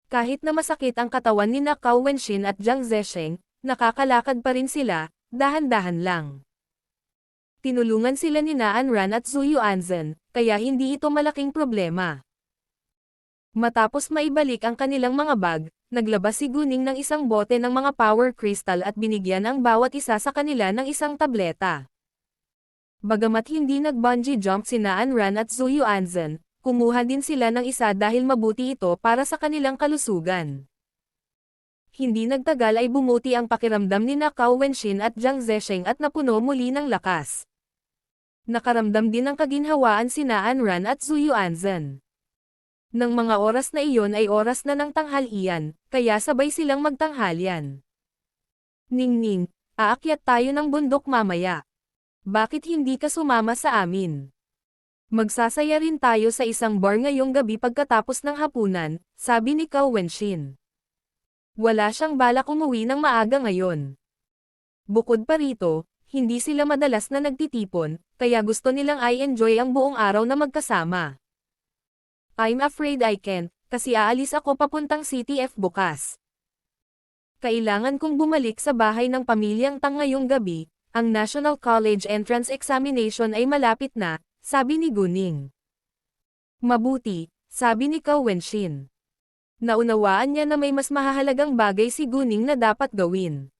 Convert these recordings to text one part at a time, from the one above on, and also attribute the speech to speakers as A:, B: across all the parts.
A: Kahit na masakit ang katawan ni Cao Wenshin at Jiang Zesheng, nakakalakad pa rin sila, dahan-dahan lang. Tinulungan sila ni Naan Ran at Zhu Yuanzhen, kaya hindi ito malaking problema. Matapos maibalik ang kanilang mga bag, naglabas si Guning ng isang bote ng mga power crystal at binigyan ang bawat isa sa kanila ng isang tableta. Bagamat hindi nag-bungee jump si Naan Ran at Zhu Yuanzhen, kumuha din sila ng isa dahil mabuti ito para sa kanilang kalusugan. Hindi nagtagal ay bumuti ang pakiramdam ni Cao Wenshin at Jiang Zesheng at napuno muli ng lakas. Nakaramdam din ng kaginhawaan si Naan Ran at Zhu Yuanzhen. Nang mga oras na iyon ay oras na ng tanghalian, kaya sabay silang magtanghalian. Ningning, aakyat tayo ng bundok mamaya. Bakit hindi ka sumama sa amin? Magsasaya rin tayo sa isang bar ngayong gabi pagkatapos ng hapunan, sabi ni Cao Wenshin. Wala siyang balak umuwi ng maaga ngayon. Bukod pa rito, hindi sila madalas na nagtitipon, kaya gusto nilang i-enjoy ang buong araw na magkasama. I'm afraid I can't, kasi aalis ako papuntang CTF bukas. Kailangan kong bumalik sa bahay ng pamilyang Tang ngayong gabi, ang National College Entrance Examination ay malapit na, sabi ni Guning. Mabuti, sabi ni Cao Wenshin. Naunawaan niya na may mas mahahalagang bagay si Guning na dapat gawin.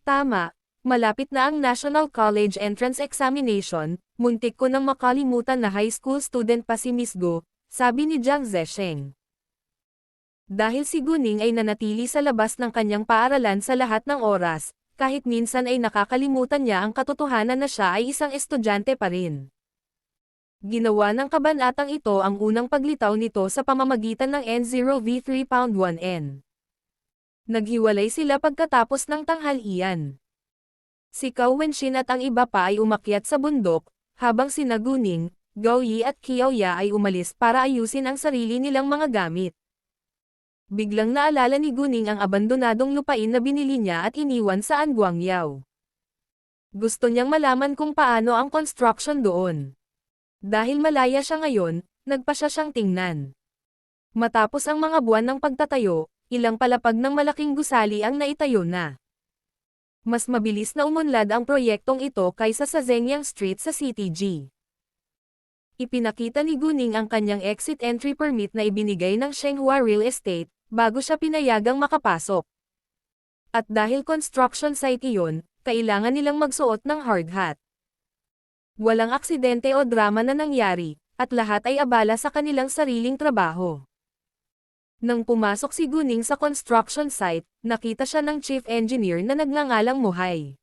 A: Tama, malapit na ang National College Entrance Examination, muntik ko nang makalimutan na high school student pa si Miss Go, sabi ni Jiang Zesheng. Dahil si Guning ay nanatili sa labas ng kanyang paaralan sa lahat ng oras, kahit minsan ay nakakalimutan niya ang katotohanan na siya ay isang estudyante pa rin. Ginawa ng kabanatang ito ang unang paglitaw nito sa pamamagitan ng N0V3 Pound 1N. Naghiwalay sila pagkatapos ng tanghalian. Si Cao Wenshin at ang iba pa ay umakyat sa bundok, habang sina Guning, Gao Yi at Qiaoya ay umalis para ayusin ang sarili nilang mga gamit. Biglang naalala ni Guning ang abandonadong lupain na binili niya at iniwan sa Anguangyao. Gusto niyang malaman kung paano ang construction doon. Dahil malaya siya ngayon, nagpa siyang tingnan. Matapos ang mga buwan ng pagtatayo, ilang palapag ng malaking gusali ang naitayo na. Mas mabilis na umunlad ang proyektong ito kaysa sa Zhengyang Street sa CTG. Ipinakita ni Guning ang kanyang exit entry permit na ibinigay ng Shenghua Real Estate, bago siya pinayagang makapasok. At dahil construction site iyon, kailangan nilang magsuot ng hard hat. Walang aksidente o drama na nangyari, at lahat ay abala sa kanilang sariling trabaho. Nang pumasok si Guning sa construction site, nakita siya ng chief engineer na nagngangalang Muhay.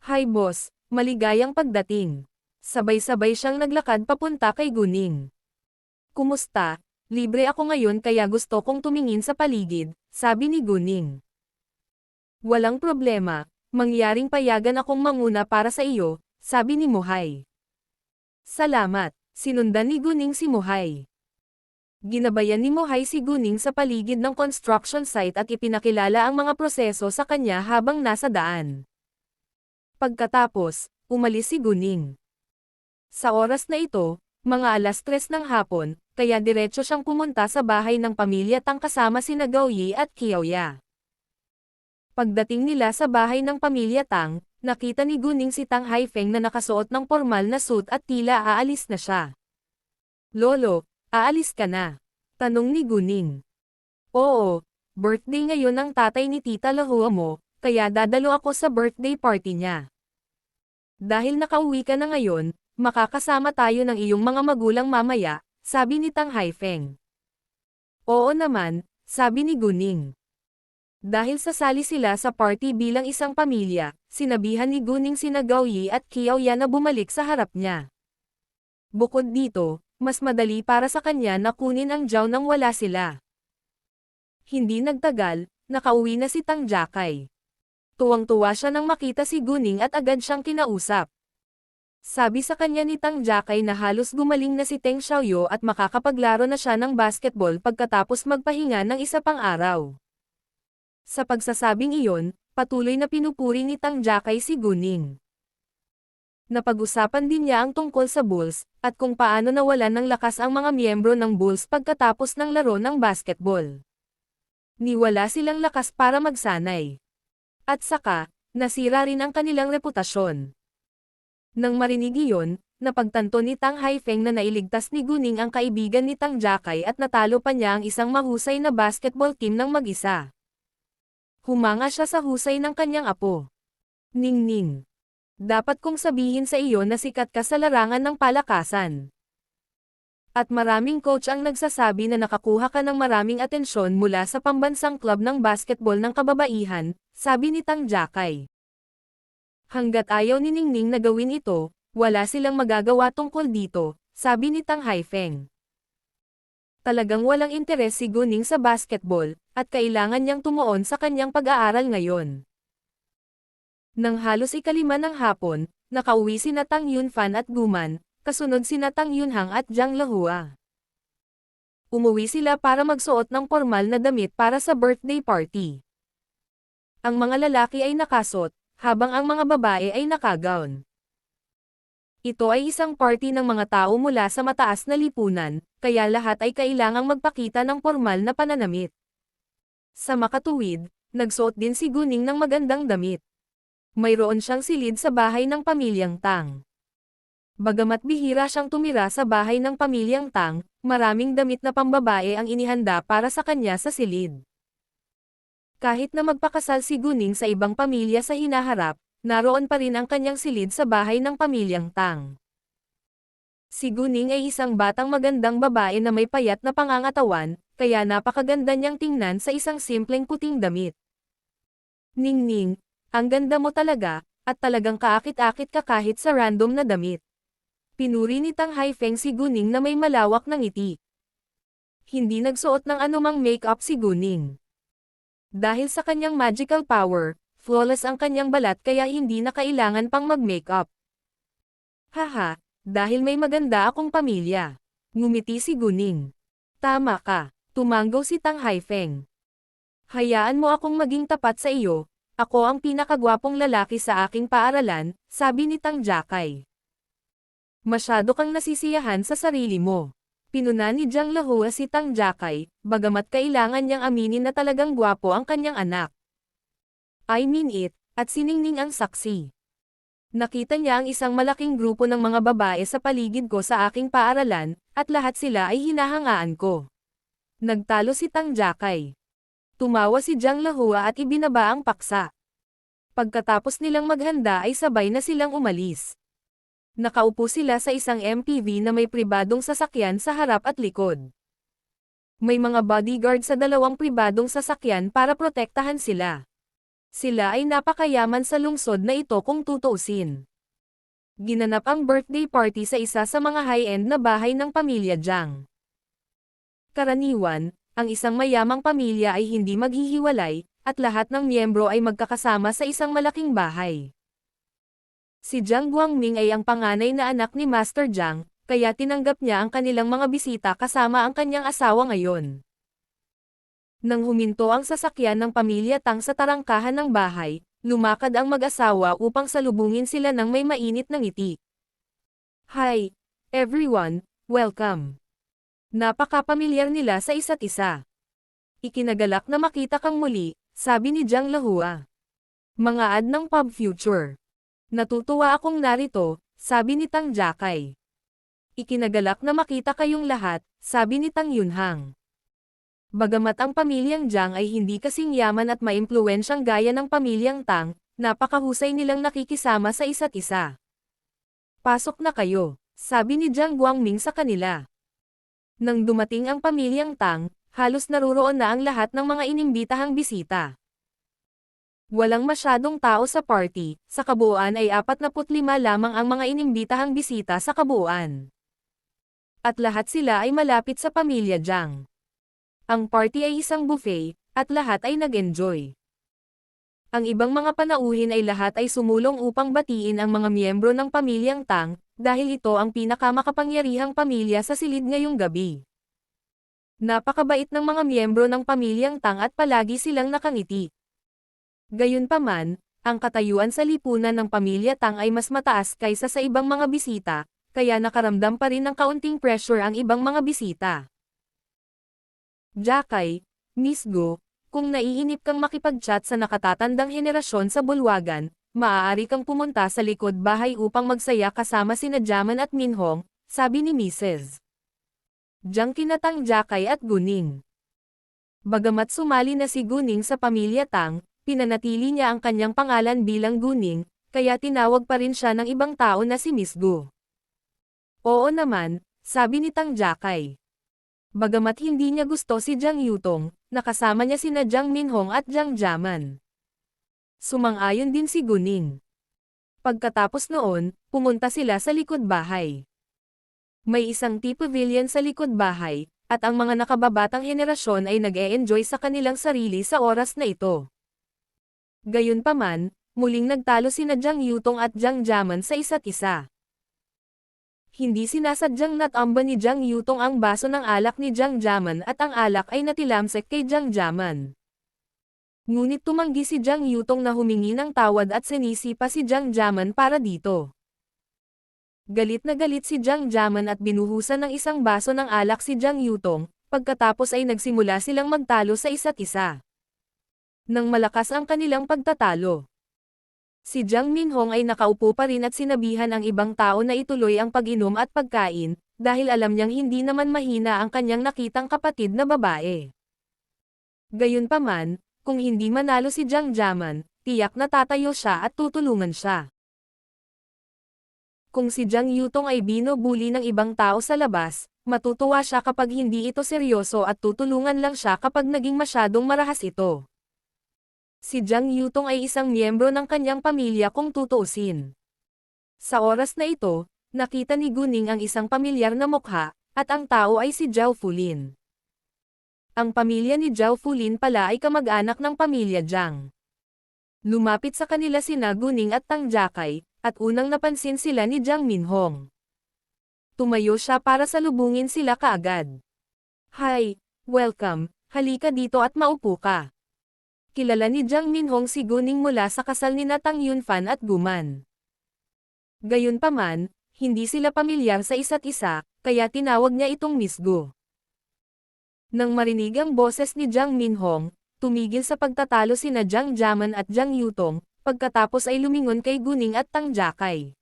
A: Hi boss, maligayang pagdating. Sabay-sabay siyang naglakad papunta kay Guning. Kumusta? Libre ako ngayon kaya gusto kong tumingin sa paligid, sabi ni Guning. Walang problema, mangyaring payagan akong manguna para sa iyo, sabi ni Muhay. Salamat, sinundan ni Guning si Muhay. Ginabayan ni Muhay si Guning sa paligid ng construction site at ipinakilala ang mga proseso sa kanya habang nasa daan. Pagkatapos, umalis si Guning. Sa oras na ito, mga 3:00 ng hapon, kaya diretso siyang pumunta sa bahay ng pamilya Tang kasama sina Gao Yi at Qiaoya. Pagdating nila sa bahay ng pamilya Tang, nakita ni Guning si Tang Haifeng na nakasuot ng formal na suit at tila aalis na siya. Lolo, aalis ka na? Tanong ni Guning. Oo, birthday ngayon ng tatay ni Tita Lahua mo, kaya dadalo ako sa birthday party niya. Dahil nakauwi ka na ngayon, makakasama tayo ng iyong mga magulang mamaya, sabi ni Tang Haifeng. Oo naman, sabi ni Guning. Dahil sasali sila sa party bilang isang pamilya, sinabihan ni Guning sina Gao Yi at Qiaoya na bumalik sa harap niya. Bukod dito, mas madali para sa kanya na kunin ang Zhao nang wala sila. Hindi nagtagal, nakauwi na si Tang Jiakai. Tuwang-tuwa siya nang makita si Guning at agad siyang kinausap. Sabi sa kanya ni Tang Jiakai na halos gumaling na si Teng Xiaoyu at makakapaglaro na siya ng basketball pagkatapos magpahinga ng isa pang araw. Sa pagsasabing iyon, patuloy na pinupuri ni Tang Jiakai si Guning. Napag-usapan din niya ang tungkol sa Bulls, at kung paano nawalan ng lakas ang mga miyembro ng Bulls pagkatapos ng laro ng basketball. Niwala silang lakas para magsanay. At saka, nasira rin ang kanilang reputasyon. Nang marinig iyon, napagtanto ni Tang Haifeng na nailigtas ni Guning ang kaibigan ni Tang Jakay at natalo pa niya ang isang mahusay na basketball team ng mag-isa. Humanga siya sa husay ng kanyang apo. Ningning. Dapat kong sabihin sa iyo na sikat ka sa larangan ng palakasan. At maraming coach ang nagsasabi na nakakuha ka ng maraming atensyon mula sa pambansang club ng basketball ng kababaihan, sabi ni Tang Jakay. Hanggat ayaw ni Ningning na gawin ito, wala silang magagawa tungkol dito, sabi ni Tang Haifeng. Talagang walang interes si Guning sa basketball, at kailangan niyang tumuon sa kanyang pag-aaral ngayon. Nang halos 5:00 ng hapon, nakauwi sina Tang Yunfan at Guman, kasunod sina Tang Yunhang at Zhang Lahua. Umuwi sila para magsuot ng formal na damit para sa birthday party. Ang mga lalaki ay nakasuot, habang ang mga babae ay nakagown. Ito ay isang party ng mga tao mula sa mataas na lipunan, kaya lahat ay kailangang magpakita ng formal na pananamit. Sa makatuwid, nagsuot din si Guning ng magandang damit. Mayroon siyang silid sa bahay ng pamilyang Tang. Bagamat bihira siyang tumira sa bahay ng pamilyang Tang, maraming damit na pambabae ang inihanda para sa kanya sa silid. Kahit na magpakasal si Guning sa ibang pamilya sa hinaharap, naroon pa rin ang kanyang silid sa bahay ng pamilyang Tang. Si Guning ay isang batang magandang babae na may payat na pangangatawan, kaya napakaganda niyang tingnan sa isang simpleng puting damit. Ningning, ang ganda mo talaga, at talagang kaakit-akit ka kahit sa random na damit. Pinuri ni Tang Haifeng si Guning na may malawak na ngiti. Hindi nagsuot ng anumang make-up si Guning. Dahil sa kanyang magical power, flawless ang kanyang balat kaya hindi na kailangan pang mag-makeup. Haha, dahil may maganda akong pamilya. Ngumiti si Guning. Tama ka, tumanggaw si Tang Haifeng. Hayaan mo akong maging tapat sa iyo. Ako ang pinakagwapong lalaki sa aking paaralan, sabi ni Tang Jakay. Masyado kang nasisiyahan sa sarili mo. Pinuna ni Zhang Lahua si Tang Jakay, bagamat kailangan niyang aminin na talagang gwapo ang kanyang anak. I mean it, at si Ningning ang saksi. Nakita niya ang isang malaking grupo ng mga babae sa paligid ko sa aking paaralan, at lahat sila ay hinahangaan ko. Nagtalo si Tang Jakay. Tumawa si Zhang Lahua at ibinaba ang paksa. Pagkatapos nilang maghanda ay sabay na silang umalis. Nakaupo sila sa isang MPV na may pribadong sasakyan sa harap at likod. May mga bodyguard sa dalawang pribadong sasakyan para protektahan sila. Sila ay napakayaman sa lungsod na ito kung tutuusin. Ginanap ang birthday party sa isa sa mga high-end na bahay ng pamilya Zhang. Karaniwan, ang isang mayamang pamilya ay hindi maghihiwalay, at lahat ng miyembro ay magkakasama sa isang malaking bahay. Si Zhang Guangming ay ang panganay na anak ni Master Zhang, kaya tinanggap niya ang kanilang mga bisita kasama ang kanyang asawa ngayon. Nang huminto ang sasakyan ng pamilya Tang sa tarangkahan ng bahay, lumakad ang mag-asawa upang salubungin sila ng may mainit na ngiti. Hi, everyone, welcome. Napakapamilyar nila sa isa't isa. Ikinagalak na makita kang muli, sabi ni Zhang Lahua. Mga ad ng Pub Future. Natutuwa akong narito, sabi ni Tang Jakay. Ikinagalak na makita kayong lahat, sabi ni Tang Yunhang. Bagamat ang pamilyang Zhang ay hindi kasing yaman at maimpluwensyang gaya ng pamilyang Tang, napakahusay nilang nakikisama sa isa't isa. Pasok na kayo, sabi ni Zhang Guangming sa kanila. Nang dumating ang pamilyang Tang, halos naruroon na ang lahat ng mga inimbitahang bisita. Walang masyadong tao sa party, sa kabuuan ay 45 lamang ang mga inimbitahang bisita sa kabuuan. At lahat sila ay malapit sa pamilya Zhang. Ang party ay isang buffet, at lahat ay nag-enjoy. Ang ibang mga panauhin ay lahat ay sumulong upang batiin ang mga miyembro ng pamilyang Tang, dahil ito ang pinakamakapangyarihang pamilya sa silid ngayong gabi. Napakabait ng mga miyembro ng pamilyang Tang at palagi silang nakangiti. Gayunpaman, ang katayuan sa lipunan ng pamilya Tang ay mas mataas kaysa sa ibang mga bisita, kaya nakaramdam pa rin ng kaunting pressure ang ibang mga bisita. Jakay, Miss Go, kung naiinip kang makipag-chat sa nakatatandang henerasyon sa bulwagan, maaari kang pumunta sa likod bahay upang magsaya kasama sina Jaman at Minhong, sabi ni Mrs. Jiang kinatang Jakay at Guning. Bagamat sumali na si Guning sa pamilya Tang, pinanatili niya ang kanyang pangalan bilang Guning, kaya tinawag pa rin siya ng ibang tao na si Miss Go. Oo naman, sabi ni Tang Jakay. Bagamat hindi niya gusto si Jiang Yutong, nakasama niya sina Jiang Minhong at Jiang Jaman. Sumang-ayon din si Guning. Pagkatapos noon, pumunta sila sa likod bahay. May isang tea pavilion sa likod bahay, at ang mga nakababatang henerasyon ay nag-e-enjoy sa kanilang sarili sa oras na ito. Gayunpaman, muling nagtalo sina Jiang Yutong at Jiang Jaman sa isa't isa. Hindi sinasadyang natamba ni Jiang Yutong ang baso ng alak ni Jiang Jaman at ang alak ay natilamsek kay Jiang Jaman. Ngunit tumanggi si Jiang Yutong na humingi ng tawad at sinisipa si Jiang Jaman para dito. Galit na galit si Jiang Jaman at binuhusan ng isang baso ng alak si Jiang Yutong, pagkatapos ay nagsimula silang magtalo sa isa't isa. Nang malakas ang kanilang pagtatalo, si Jiang Minhong ay nakaupo pa rin at sinabihan ang ibang tao na ituloy ang pag-inom at pagkain, dahil alam niyang hindi naman mahina ang kanyang nakitang kapatid na babae. Gayunpaman, kung hindi manalo si Jiang Jaman, tiyak na tatayo siya at tutulungan siya. Kung si Jiang Yutong ay binubuli ng ibang tao sa labas, matutuwa siya kapag hindi ito seryoso at tutulungan lang siya kapag naging masyadong marahas ito. Si Jiang Yutong ay isang miyembro ng kanyang pamilya kung tutuusin. Sa oras na ito, nakita ni Guning ang isang pamilyar na mukha, at ang tao ay si Zhao Fulin. Ang pamilya ni Zhao Fulin pala ay kamag-anak ng pamilya Jiang. Lumapit sa kanila sina Guning at Tang Jakay, at unang napansin sila ni Jiang Minhong. Tumayo siya para salubungin sila kaagad. Hi, welcome, halika dito at maupo ka. Kilala ni Jiang Minhong si Guning mula sa kasal nina Tang Yunfan at Guman. Gayunpaman, hindi sila pamilyar sa isa't isa, kaya tinawag niya itong Miss Go. Nang marinig ang boses ni Jiang Minhong, tumigil sa pagtatalo sina Jiang Jaman at Jiang Yutong, pagkatapos ay lumingon kay Guning at Tang Jakay.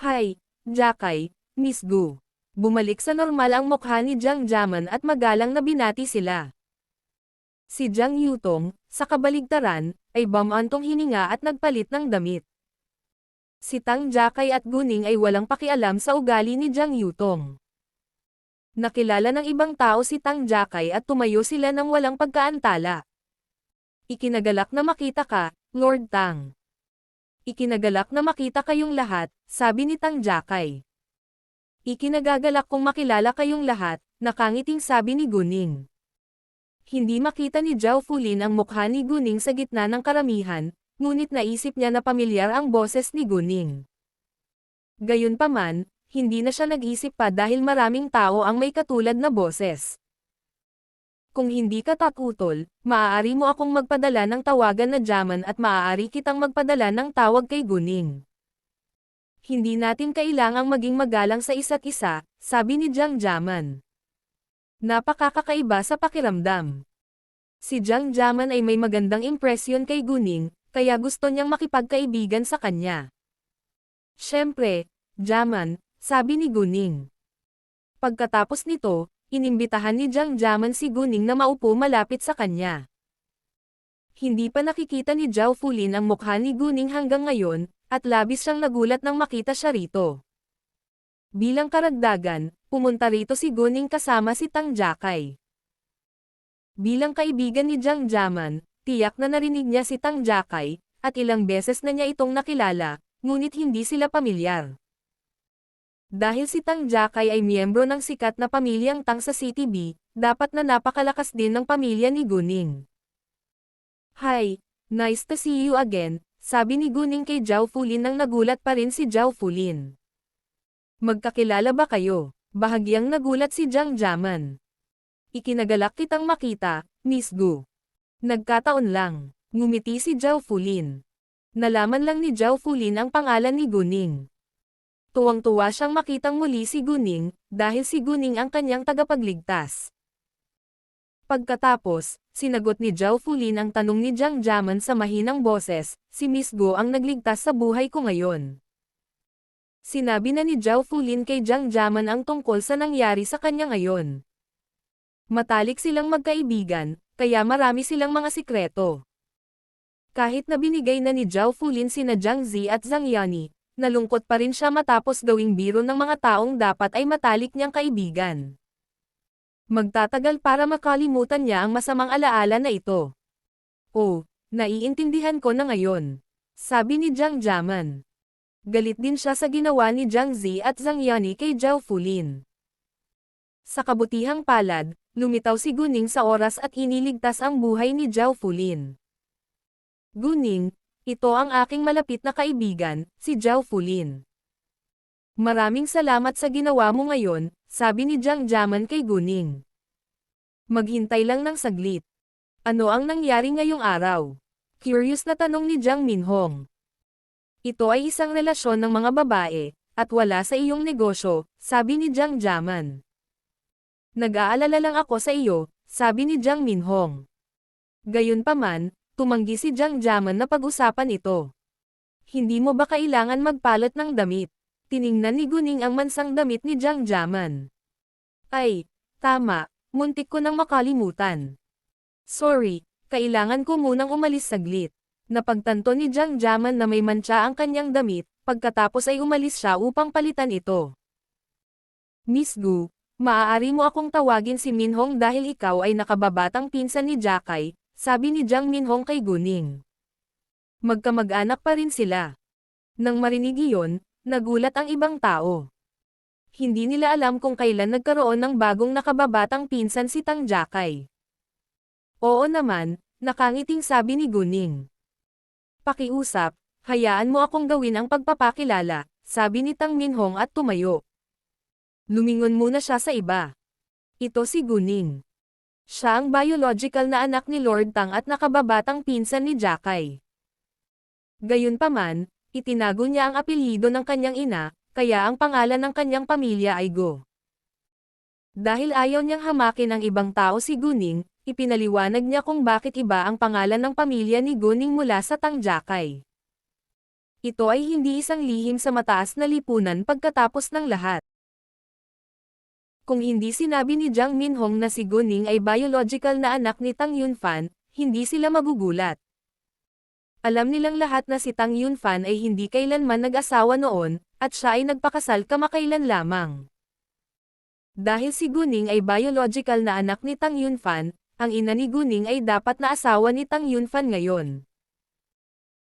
A: Hi, Jakay, Miss Go. Bumalik sa normal ang mukha ni Jiang Jaman at magalang na binati sila. Si Jiang Yutong, sa kabaligtaran, ay bumantong hininga at nagpalit ng damit. Si Tang Jakay at Guning ay walang pakialam sa ugali ni Jiang Yutong. Nakilala ng ibang tao si Tang Jakay at tumayo sila ng walang pagkaantala. Ikinagalak na makita ka, Lord Tang. Ikinagalak na makita kayong lahat, sabi ni Tang Jakay. Ikinagagalak kong makilala kayong lahat, nakangiting sabi ni Guning. Hindi makita ni Zhao Fulin ang mukha ni Guning sa gitna ng karamihan, ngunit naisip niya na pamilyar ang boses ni Guning. Gayunpaman, hindi na siya nag-isip pa dahil maraming tao ang may katulad na boses. Kung hindi ka takutol, maaari mo akong magpadala ng tawagan na Jaman at maaari kitang magpadala ng tawag kay Guning. Hindi natin kailangang maging magalang sa isa't isa, sabi ni Jiang Jaman. Napakakakaiba sa pakiramdam. Si Jiang Jaman ay may magandang impresyon kay Guning, kaya gusto niyang makipagkaibigan sa kanya. Siyempre, Jaman, sabi ni Guning. Pagkatapos nito, inimbitahan ni Jiang Jaman si Guning na maupo malapit sa kanya. Hindi pa nakikita ni Zhao Fulin ang mukha ni Guning hanggang ngayon, at labis siyang nagulat nang makita siya rito. Bilang karagdagan, pumunta rito si Guning kasama si Tang Jakay. Bilang kaibigan ni Jiang Jaman, tiyak na narinig niya si Tang Jakay, at ilang beses na niya itong nakilala, ngunit hindi sila pamilyar. Dahil si Tang Jakay ay miyembro ng sikat na pamilyang Tang sa CTB, dapat na napakalakas din ng pamilya ni Guning. Hi, nice to see you again, sabi ni Guning kay Zhao Fulin nang nagulat pa rin si Zhao Fulin. Magkakilala ba kayo? Bahagyang nagulat si Jiang Jaman. Ikinagalak kitang makita, Miss Gu. Nagkataon lang, ngumiti si Zhao Fulin. Nalaman lang ni Zhao Fulin ang pangalan ni Guning. Tuwang-tuwa siyang makitang muli si Guning, dahil si Guning ang kanyang tagapagligtas. Pagkatapos, sinagot ni Zhao Fulin ang tanong ni Jiang Jaman sa mahinang boses, si Miss Go ang nagligtas sa buhay ko ngayon. Sinabi na ni Zhao Fulin kay Jiang Jaman ang tungkol sa nangyari sa kanya ngayon. Matalik silang magkaibigan, kaya marami silang mga sikreto. Kahit na binigay na ni Zhao Fulin sina Jiang Zi at Zhang Yani, nalungkot pa rin siya matapos gawing biro ng mga taong dapat ay matalik niyang kaibigan. Magtatagal para makalimutan niya ang masamang alaala na ito. Oh, naiintindihan ko na ngayon. Sabi ni Jiang Jaman. Galit din siya sa ginawa ni Jiang Zi at Zhang Yani kay Zhao Fulin. Sa kabutihang palad, lumitaw si Guning sa oras at iniligtas ang buhay ni Zhao Fulin. Guning, ito ang aking malapit na kaibigan, si Zhao Fulin. Maraming salamat sa ginawa mo ngayon, sabi ni Jiang Jaman kay Guning. Maghintay lang ng saglit. Ano ang nangyari ngayong araw? Curious na tanong ni Jiang Minhong. Ito ay isang relasyon ng mga babae, at wala sa iyong negosyo, sabi ni Jiang Jaman. Nag-aalala lang ako sa iyo, sabi ni Jiang Minhong. Gayunpaman, tumanggi si Jiang Jaman na pag-usapan ito. Hindi mo ba kailangan magpalot ng damit? Tiningnan ni Guning ang mansang damit ni Jiang Jaman. Ay, tama, muntik ko nang makalimutan. Sorry, kailangan ko munang umalis saglit. Napagtanto ni Jiang Jaman na may mantsa ang kanyang damit, pagkatapos ay umalis siya upang palitan ito. Miss Gu, maaari mo akong tawagin si Minhong dahil ikaw ay nakababatang pinsan ni Jackay, sabi ni Jiang Minhong kay Guning. Magkamag-anak pa rin sila. Nang marinig iyon, nagulat ang ibang tao. Hindi nila alam kung kailan nagkaroon ng bagong nakababatang pinsan si Tang Jackay. Oo naman, nakangiting sabi ni Guning. Pakiusap, hayaan mo akong gawin ang pagpapakilala, sabi ni Tang Minhong at tumayo. Lumingon muna siya sa iba. Ito si Guning. Siya ang biological na anak ni Lord Tang at nakababatang pinsan ni Jackay. Gayunpaman, itinago niya ang apelyido ng kanyang ina, kaya ang pangalan ng kanyang pamilya ay Go. Dahil ayaw niyang hamakin ang ibang tao si Guning, ipinaliwanag niya kung bakit iba ang pangalan ng pamilya ni Guning mula sa Tang Jackay. Ito ay hindi isang lihim sa mataas na lipunan pagkatapos ng lahat. Kung hindi sinabi ni Jiang Minhong na si Guning ay biological na anak ni Tang Yunfan, hindi sila magugulat. Alam nilang lahat na si Tang Yunfan ay hindi kailanman nag-asawa noon, at siya ay nagpakasal kamakailan lamang. Dahil si Guning ay biological na anak ni Tang Yunfan, ang ina ni Guning ay dapat na asawa ni Tang Yunfan ngayon.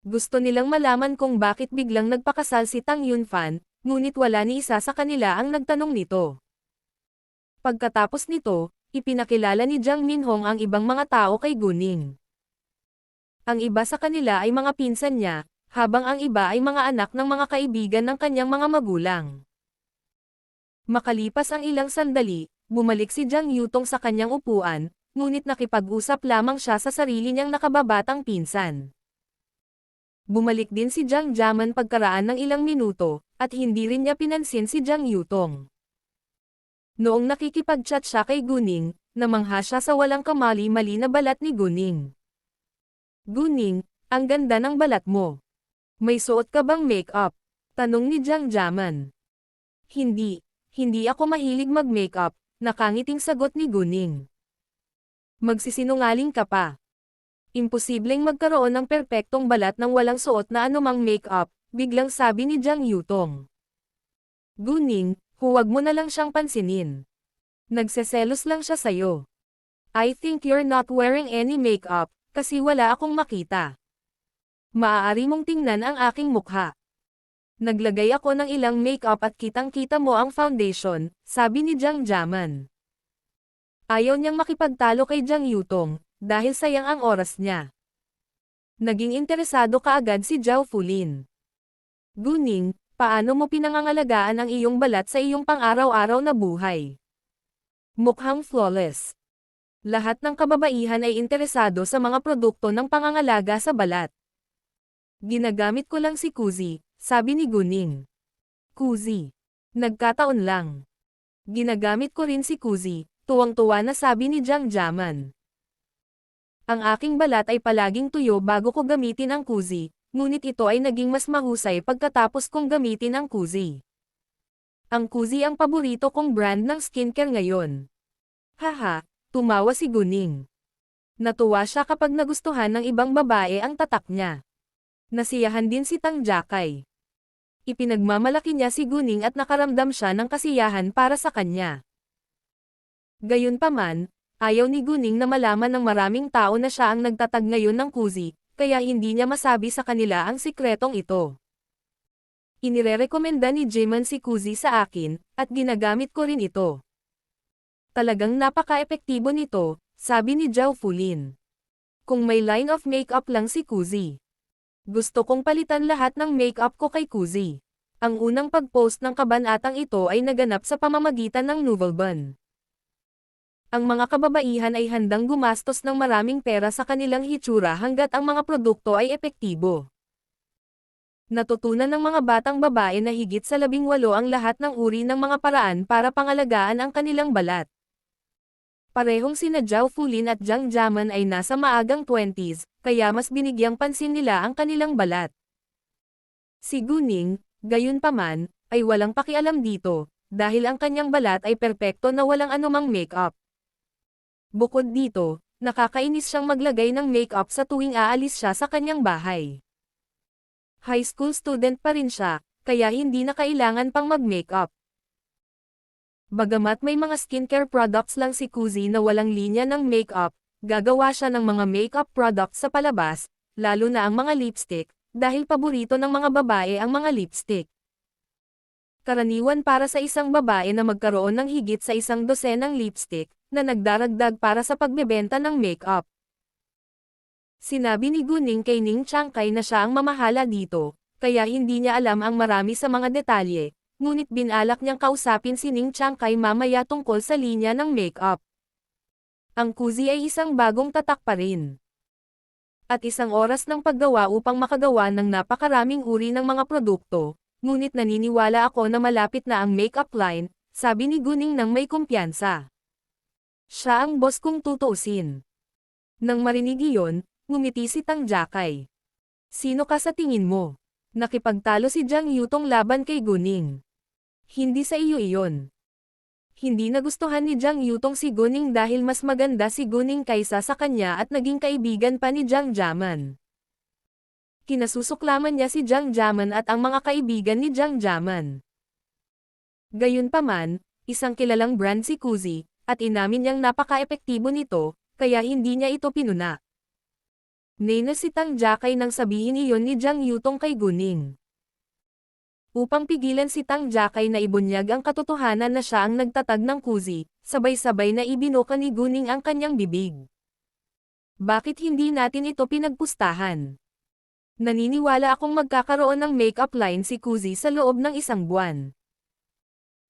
A: Gusto nilang malaman kung bakit biglang nagpakasal si Tang Yunfan, ngunit wala ni isa sa kanila ang nagtanong nito. Pagkatapos nito, ipinakilala ni Jiang Minhong ang ibang mga tao kay Guning. Ang iba sa kanila ay mga pinsan niya, habang ang iba ay mga anak ng mga kaibigan ng kanyang mga magulang. Makalipas ang ilang sandali, bumalik si Jiang Yutong sa kanyang upuan, ngunit nakipag-usap lamang siya sa sarili niyang nakababatang pinsan. Bumalik din si Jiang Jaman pagkaraan ng ilang minuto, at hindi rin niya pinansin si Jiang Yutong. Noong nakikipag-chat siya kay Guning, namangha siya sa walang kamali-mali na balat ni Guning. Guning, ang ganda ng balat mo. May suot ka bang make-up? Tanong ni Jiang Jaman. Hindi ako mahilig mag-makeup, nakangiting sagot ni Guning. Magsisinungaling ka pa. Imposibleng magkaroon ng perpektong balat ng walang suot na anumang make-up, biglang sabi ni Jiang Yutong. Guning, huwag mo na lang siyang pansinin. Nagseselos lang siya sayo. I think you're not wearing any makeup, kasi wala akong makita. Maaari mong tingnan ang aking mukha. Naglagay ako ng ilang makeup at kitang-kita mo ang foundation, sabi ni Jiang Jaman. Ayaw niyang makipagtalo kay Jiang Yutong, dahil sayang ang oras niya. Naging interesado kaagad si Zhao Fulin. Guning, paano mo pinangangalagaan ang iyong balat sa iyong pang-araw-araw na buhay? Mukhang flawless. Lahat ng kababaihan ay interesado sa mga produkto ng pangangalaga sa balat. Ginagamit ko lang si Kuzi, sabi ni Guning. Kuzi. Nagkataon lang. Ginagamit ko rin si Kuzi, tuwang-tuwa na sabi ni Jiang Jaman. Ang aking balat ay palaging tuyo bago ko gamitin ang Kuzi, ngunit ito ay naging mas mahusay pagkatapos kong gamitin ang Kuzi. Ang Kuzi ang paborito kong brand ng skincare ngayon. Haha, tumawa si Guning. Natuwa siya kapag nagustuhan ng ibang babae ang tatak niya. Nasiyahan din si Tang Jakay. Ipinagmamalaki niya si Guning at nakaramdam siya ng kasiyahan para sa kanya. Gayunpaman, ayaw ni Guning na malaman ng maraming tao na siya ang nagtatag ngayon ng Kuzi, kaya hindi niya masabi sa kanila ang sikretong ito. Inirerekomenda ni Jiman si Kuzi sa akin, at ginagamit ko rin ito. Talagang napaka-epektibo nito, sabi ni Zhao Fulin. Kung may line of makeup lang si Kuzi. Gusto kong palitan lahat ng makeup ko kay Kuzi. Ang unang pag-post ng kabanatang ito ay naganap sa pamamagitan ng Nuvalban. Ang mga kababaihan ay handang gumastos ng maraming pera sa kanilang hitsura hanggat ang mga produkto ay epektibo. Natutunan ng mga batang babae na higit sa 18 ang lahat ng uri ng mga paraan para pangalagaan ang kanilang balat. Parehong sina Zhao Fulin at Jiang Jaman ay nasa maagang 20s, kaya mas binigyang pansin nila ang kanilang balat. Si Guning, gayunpaman, ay walang pakialam dito, dahil ang kanyang balat ay perpekto na walang anumang makeup. Bukod dito, nakakainis siyang maglagay ng makeup sa tuwing aalis siya sa kanyang bahay. High school student pa rin siya, kaya hindi na kailangan pang mag-makeup. Bagamat may mga skincare products lang si Kuzi na walang linya ng makeup, gagawa siya ng mga makeup products sa palabas, lalo na ang mga lipstick, dahil paborito ng mga babae ang mga lipstick. Karaniwan para sa isang babae na magkaroon ng higit sa 1 dosenang lipstick, na nagdaragdag para sa pagbebenta ng makeup. Sinabi ni Guning kay Ning Chiangkai na siya ang mamahala dito, kaya hindi niya alam ang marami sa mga detalye, ngunit binalak niyang kausapin si Ning Chiangkai mamaya tungkol sa linya ng makeup. Ang Kuzi ay isang bagong tatak pa rin. At 1 oras ng paggawa upang makagawa ng napakaraming uri ng mga produkto, ngunit naniniwala ako na malapit na ang makeup line, sabi ni Guning nang may kumpiyansa. Siya ang boss kung tutuusin. Nang marinig iyon, ngumiti si Tang Jakay. Sino ka sa tingin mo? Nakipagtalo si Jiang Yutong laban kay Guning. Hindi sa iyo iyon. Hindi nagustuhan ni Jiang Yutong si Guning dahil mas maganda si Guning kaysa sa kanya at naging kaibigan pa ni Jiang Jaman. Kinasusuklaman niya si Jiang Jaman at ang mga kaibigan ni Jiang Jaman. Gayunpaman, isang kilalang brand si Kuzi, at inamin niyang napaka-epektibo nito, kaya hindi niya ito pinuna. Nainis si Tang Jakay nang sabihin iyon ni Jiang Yutong kay Guning. Upang pigilan si Tang Jakay na ibunyag ang katotohanan na siya ang nagtatag ng Kuzi, sabay-sabay na ibinuka ni Guning ang kanyang bibig. Bakit hindi natin ito pinagpustahan? Naniniwala akong magkakaroon ng makeup line si Kuzi sa loob ng 1 buwan.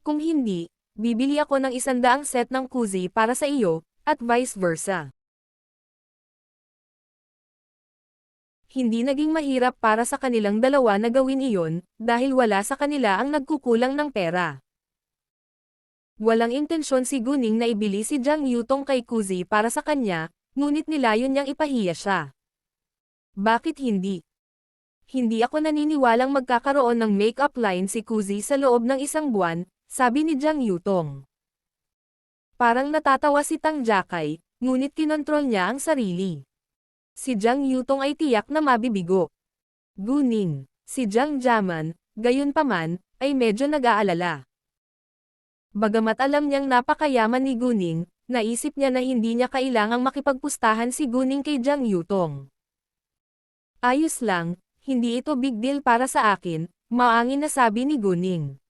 A: Kung hindi, bibili ako ng 100 set ng Kuzi para sa iyo, at vice versa. Hindi naging mahirap para sa kanilang dalawa na gawin iyon, dahil wala sa kanila ang nagkukulang ng pera. Walang intensyon si Guning na ibili si Jiang Yutong kay Kuzi para sa kanya, ngunit nilayon niyang ipahiya siya. Bakit hindi? Hindi ako naniniwalang magkakaroon ng makeup line si Kuzi sa loob ng 1 buwan, sabi ni Jiang Yutong. Parang natatawa si Tang Jakay, ngunit kinontrol niya ang sarili. Si Jiang Yutong ay tiyak na mabibigo. Guning, si Jiang Jaman, gayunpaman, ay medyo nag-aalala. Bagamat alam niyang napakayaman ni Guning, naisip niya na hindi niya kailangang makipagpustahan si Guning kay Jiang Yutong. Ayos lang, hindi ito big deal para sa akin, maangin na sabi ni Guning.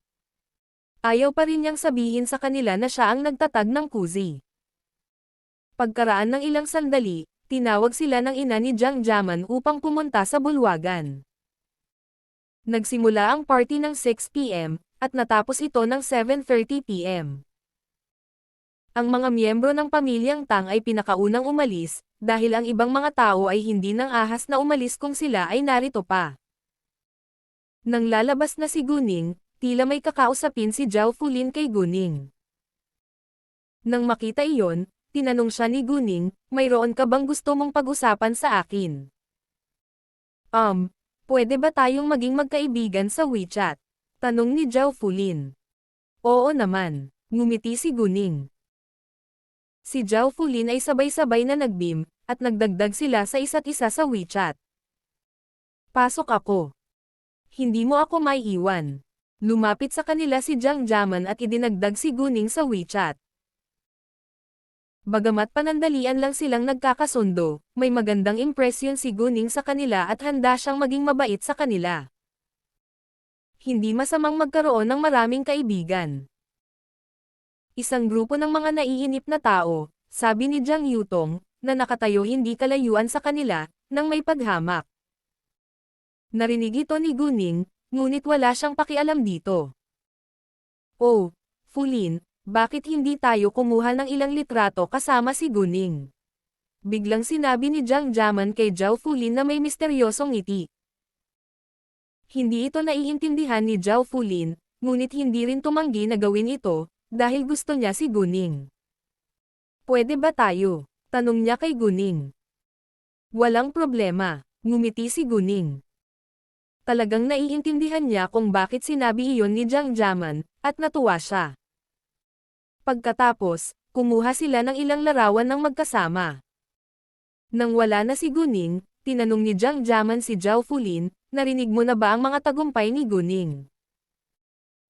A: Ayaw pa rin niyang sabihin sa kanila na siya ang nagtatag ng Kuzi. Pagkaraan ng ilang sandali, tinawag sila ng ina ni Jiang Jaman upang pumunta sa bulwagan. Nagsimula ang party ng 6 p.m., at natapos ito ng 7:30 p.m. Ang mga miyembro ng pamilyang Tang ay pinakaunang umalis, dahil ang ibang mga tao ay hindi nang ahas na umalis kung sila ay narito pa. Nang lalabas na si Guning, tila may kakausapin si Zhao Fulin kay Guning. Nang makita iyon, tinanong siya ni Guning, mayroon ka bang gusto mong pag-usapan sa akin? Pwede ba tayong maging magkaibigan sa WeChat? Tanong ni Zhao Fulin. Oo naman, ngumiti si Guning. Si Zhao Fulin ay sabay-sabay na nag-beam, at nagdagdag sila sa isa't isa sa WeChat. Pasok ako. Hindi mo ako maiiwan. Lumapit sa kanila si Jiang Jaman at idinagdag si Guning sa WeChat. Bagamat panandalian lang silang nagkakasundo, may magandang impresyon si Guning sa kanila at handa siyang maging mabait sa kanila. Hindi masamang magkaroon ng maraming kaibigan. Isang grupo ng mga naiinip na tao, sabi ni Jiang Yutong, na nakatayo hindi kalayuan sa kanila, nang may paghamak. Narinig ito ni Guning, ngunit wala siyang pakialam dito. Oh, Fulin, bakit hindi tayo kumuha ng ilang litrato kasama si Guning? Biglang sinabi ni Jiang Jaman kay Zhao Fulin na may misteryosong ngiti. Hindi ito naiintindihan ni Zhao Fulin, ngunit hindi rin tumanggi na gawin ito, dahil gusto niya si Guning. Pwede ba tayo? Tanong niya kay Guning. Walang problema, ngumiti si Guning. Talagang naiintindihan niya kung bakit sinabi iyon ni Jiang Jaman, at natuwa siya. Pagkatapos, kumuha sila ng ilang larawan ng magkasama. Nang wala na si Guning, tinanong ni Jiang Jaman si Zhao Fulin, narinig mo na ba ang mga tagumpay ni Guning?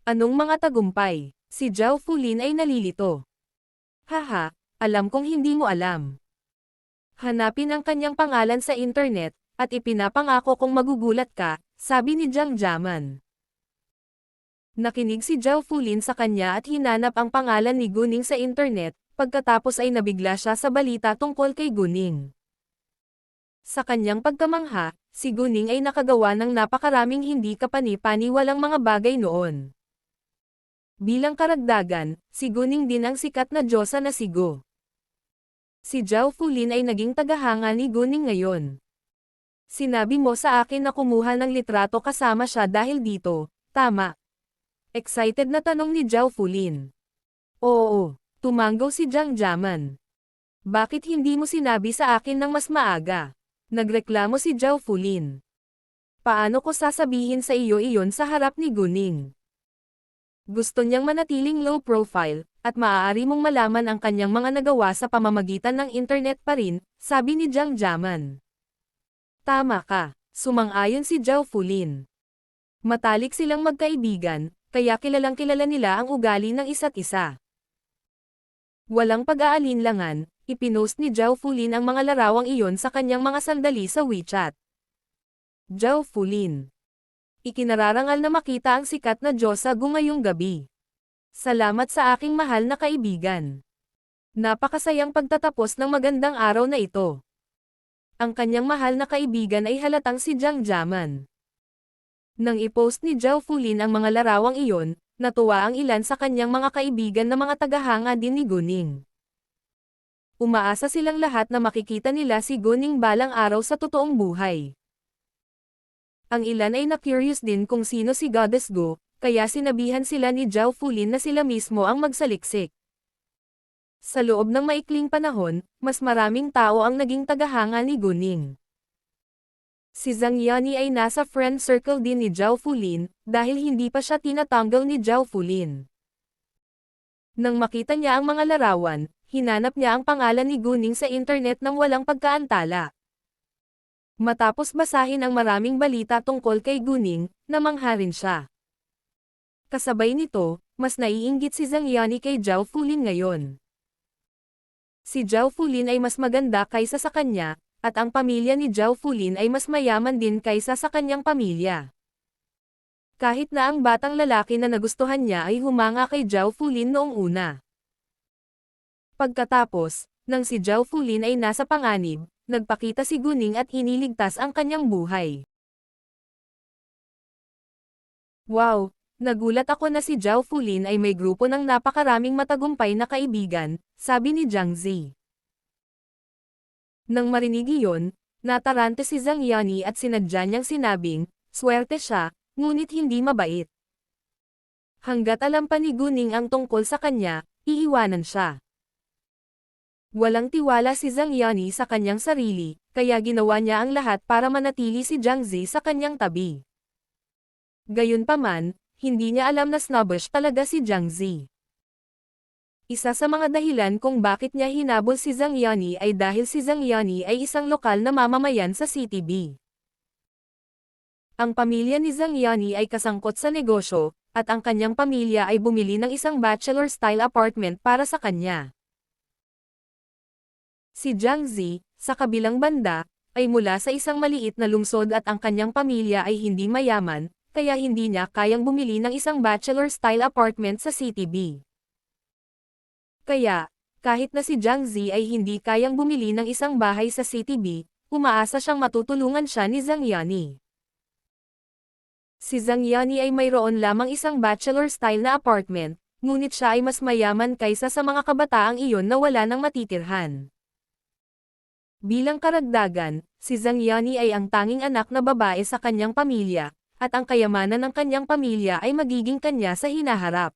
A: Anong mga tagumpay? Si Zhao Fulin ay nalilito. Haha, alam kong hindi mo alam. Hanapin ang kanyang pangalan sa internet, at ipinapangako kong magugulat ka, sabi ni Jiang Jaman. Nakinig si Zhao Fulin sa kanya at hinanap ang pangalan ni Guning sa internet, pagkatapos ay nabigla siya sa balita tungkol kay Guning. Sa kanyang pagkamangha, si Guning ay nakagawa ng napakaraming hindi kapani-paniwalang mga bagay noon. Bilang karagdagan, si Guning din ang sikat na diyosa na si Go. Si Zhao Fulin ay naging tagahanga ni Guning ngayon. Sinabi mo sa akin na kumuha ng litrato kasama siya dahil dito, tama? Excited na tanong ni Zhao Fulin. Oo, tumanggaw si Jiang Jaman. Bakit hindi mo sinabi sa akin ng mas maaga? Nagreklamo si Zhao Fulin. Paano ko sasabihin sa iyo iyon sa harap ni Guning? Gusto niyang manatiling low profile, at maaari mong malaman ang kanyang mga nagawa sa pamamagitan ng internet pa rin, sabi ni Jiang Jaman. Tama ka, sumang-ayon si Zhao Fulin. Matalik silang magkaibigan, kaya kilalang-kilala nila ang ugali ng isa't isa. Walang pag-aalinlangan, ipinost ni Zhao Fulin ang mga larawang iyon sa kanyang mga sandali sa WeChat. Zhao Fulin. Ikinararangal na makita ang sikat na diyosa Gu ngayong gabi. Salamat sa aking mahal na kaibigan. Napakasayang pagtatapos ng magandang araw na ito. Ang kanyang mahal na kaibigan ay halatang si Jiang Jaman. Nang i-post ni Zhao Fulin ang mga larawang iyon, natuwa ang ilan sa kanyang mga kaibigan na mga tagahanga din ni Guning. Umaasa silang lahat na makikita nila si Guning balang araw sa totoong buhay. Ang ilan ay na-curious din kung sino si Goddess Go, kaya sinabihan sila ni Zhao Fulin na sila mismo ang magsaliksik. Sa loob ng maikling panahon, mas maraming tao ang naging tagahanga ni Guning. Si Zhang Yani ay nasa friend circle din ni Zhao Fulin, dahil hindi pa siya tinatanggal ni Zhao Fulin. Nang makita niya ang mga larawan, hinanap niya ang pangalan ni Guning sa internet nang walang pagkaantala. Matapos basahin ang maraming balita tungkol kay Guning, namangha rin siya. Kasabay nito, mas naiinggit si Zhang Yani kay Zhao Fulin ngayon. Si Zhao Fulin ay mas maganda kaysa sa kanya, at ang pamilya ni Zhao Fulin ay mas mayaman din kaysa sa kanyang pamilya. Kahit na ang batang lalaki na nagustuhan niya ay humanga kay Zhao Fulin noong una. Pagkatapos, nang si Zhao Fulin ay nasa panganib, nagpakita si Guning at iniligtas ang kanyang buhay. Wow, Nagulat ako na si Zhao Fulin ay may grupo ng napakaraming matagumpay na kaibigan, sabi ni Jiang Zi. Nang marinig iyon, natarante si Zhang Yani at sinadya niyang sinabing, swerte siya, ngunit hindi mabait. Hanggat alam pa ni Guning ang tungkol sa kanya, iiwanan siya. Walang tiwala si Zhang Yani sa kanyang sarili, kaya ginawa niya ang lahat para manatili si Jiang Zi sa kanyang tabi. Gayunpaman, hindi niya alam na snobbish talaga si Jiang Zi. Isa sa mga dahilan kung bakit niya hinabol si Zhang Yani ay dahil si Zhang Yani ay isang lokal na mamamayan sa CTB. Ang pamilya ni Zhang Yani ay kasangkot sa negosyo, at ang kanyang pamilya ay bumili ng isang bachelor-style apartment para sa kanya. Si Jiang Zi, sa kabilang banda, ay mula sa isang maliit na lungsod at ang kanyang pamilya ay hindi mayaman, kaya hindi niya kayang bumili ng isang bachelor-style apartment sa CTB. Kaya, kahit na si Jiang Zi ay hindi kayang bumili ng isang bahay sa CTB, umaasa siyang matutulungan siya ni Zhang Yani. Si Zhang Yani ay mayroon lamang isang bachelor-style na apartment, ngunit siya ay mas mayaman kaysa sa mga kabataang iyon na wala nang matitirhan. Bilang karagdagan, si Zhang Yani ay ang tanging anak na babae sa kanyang pamilya, at ang kayamanan ng kanyang pamilya ay magiging kanya sa hinaharap.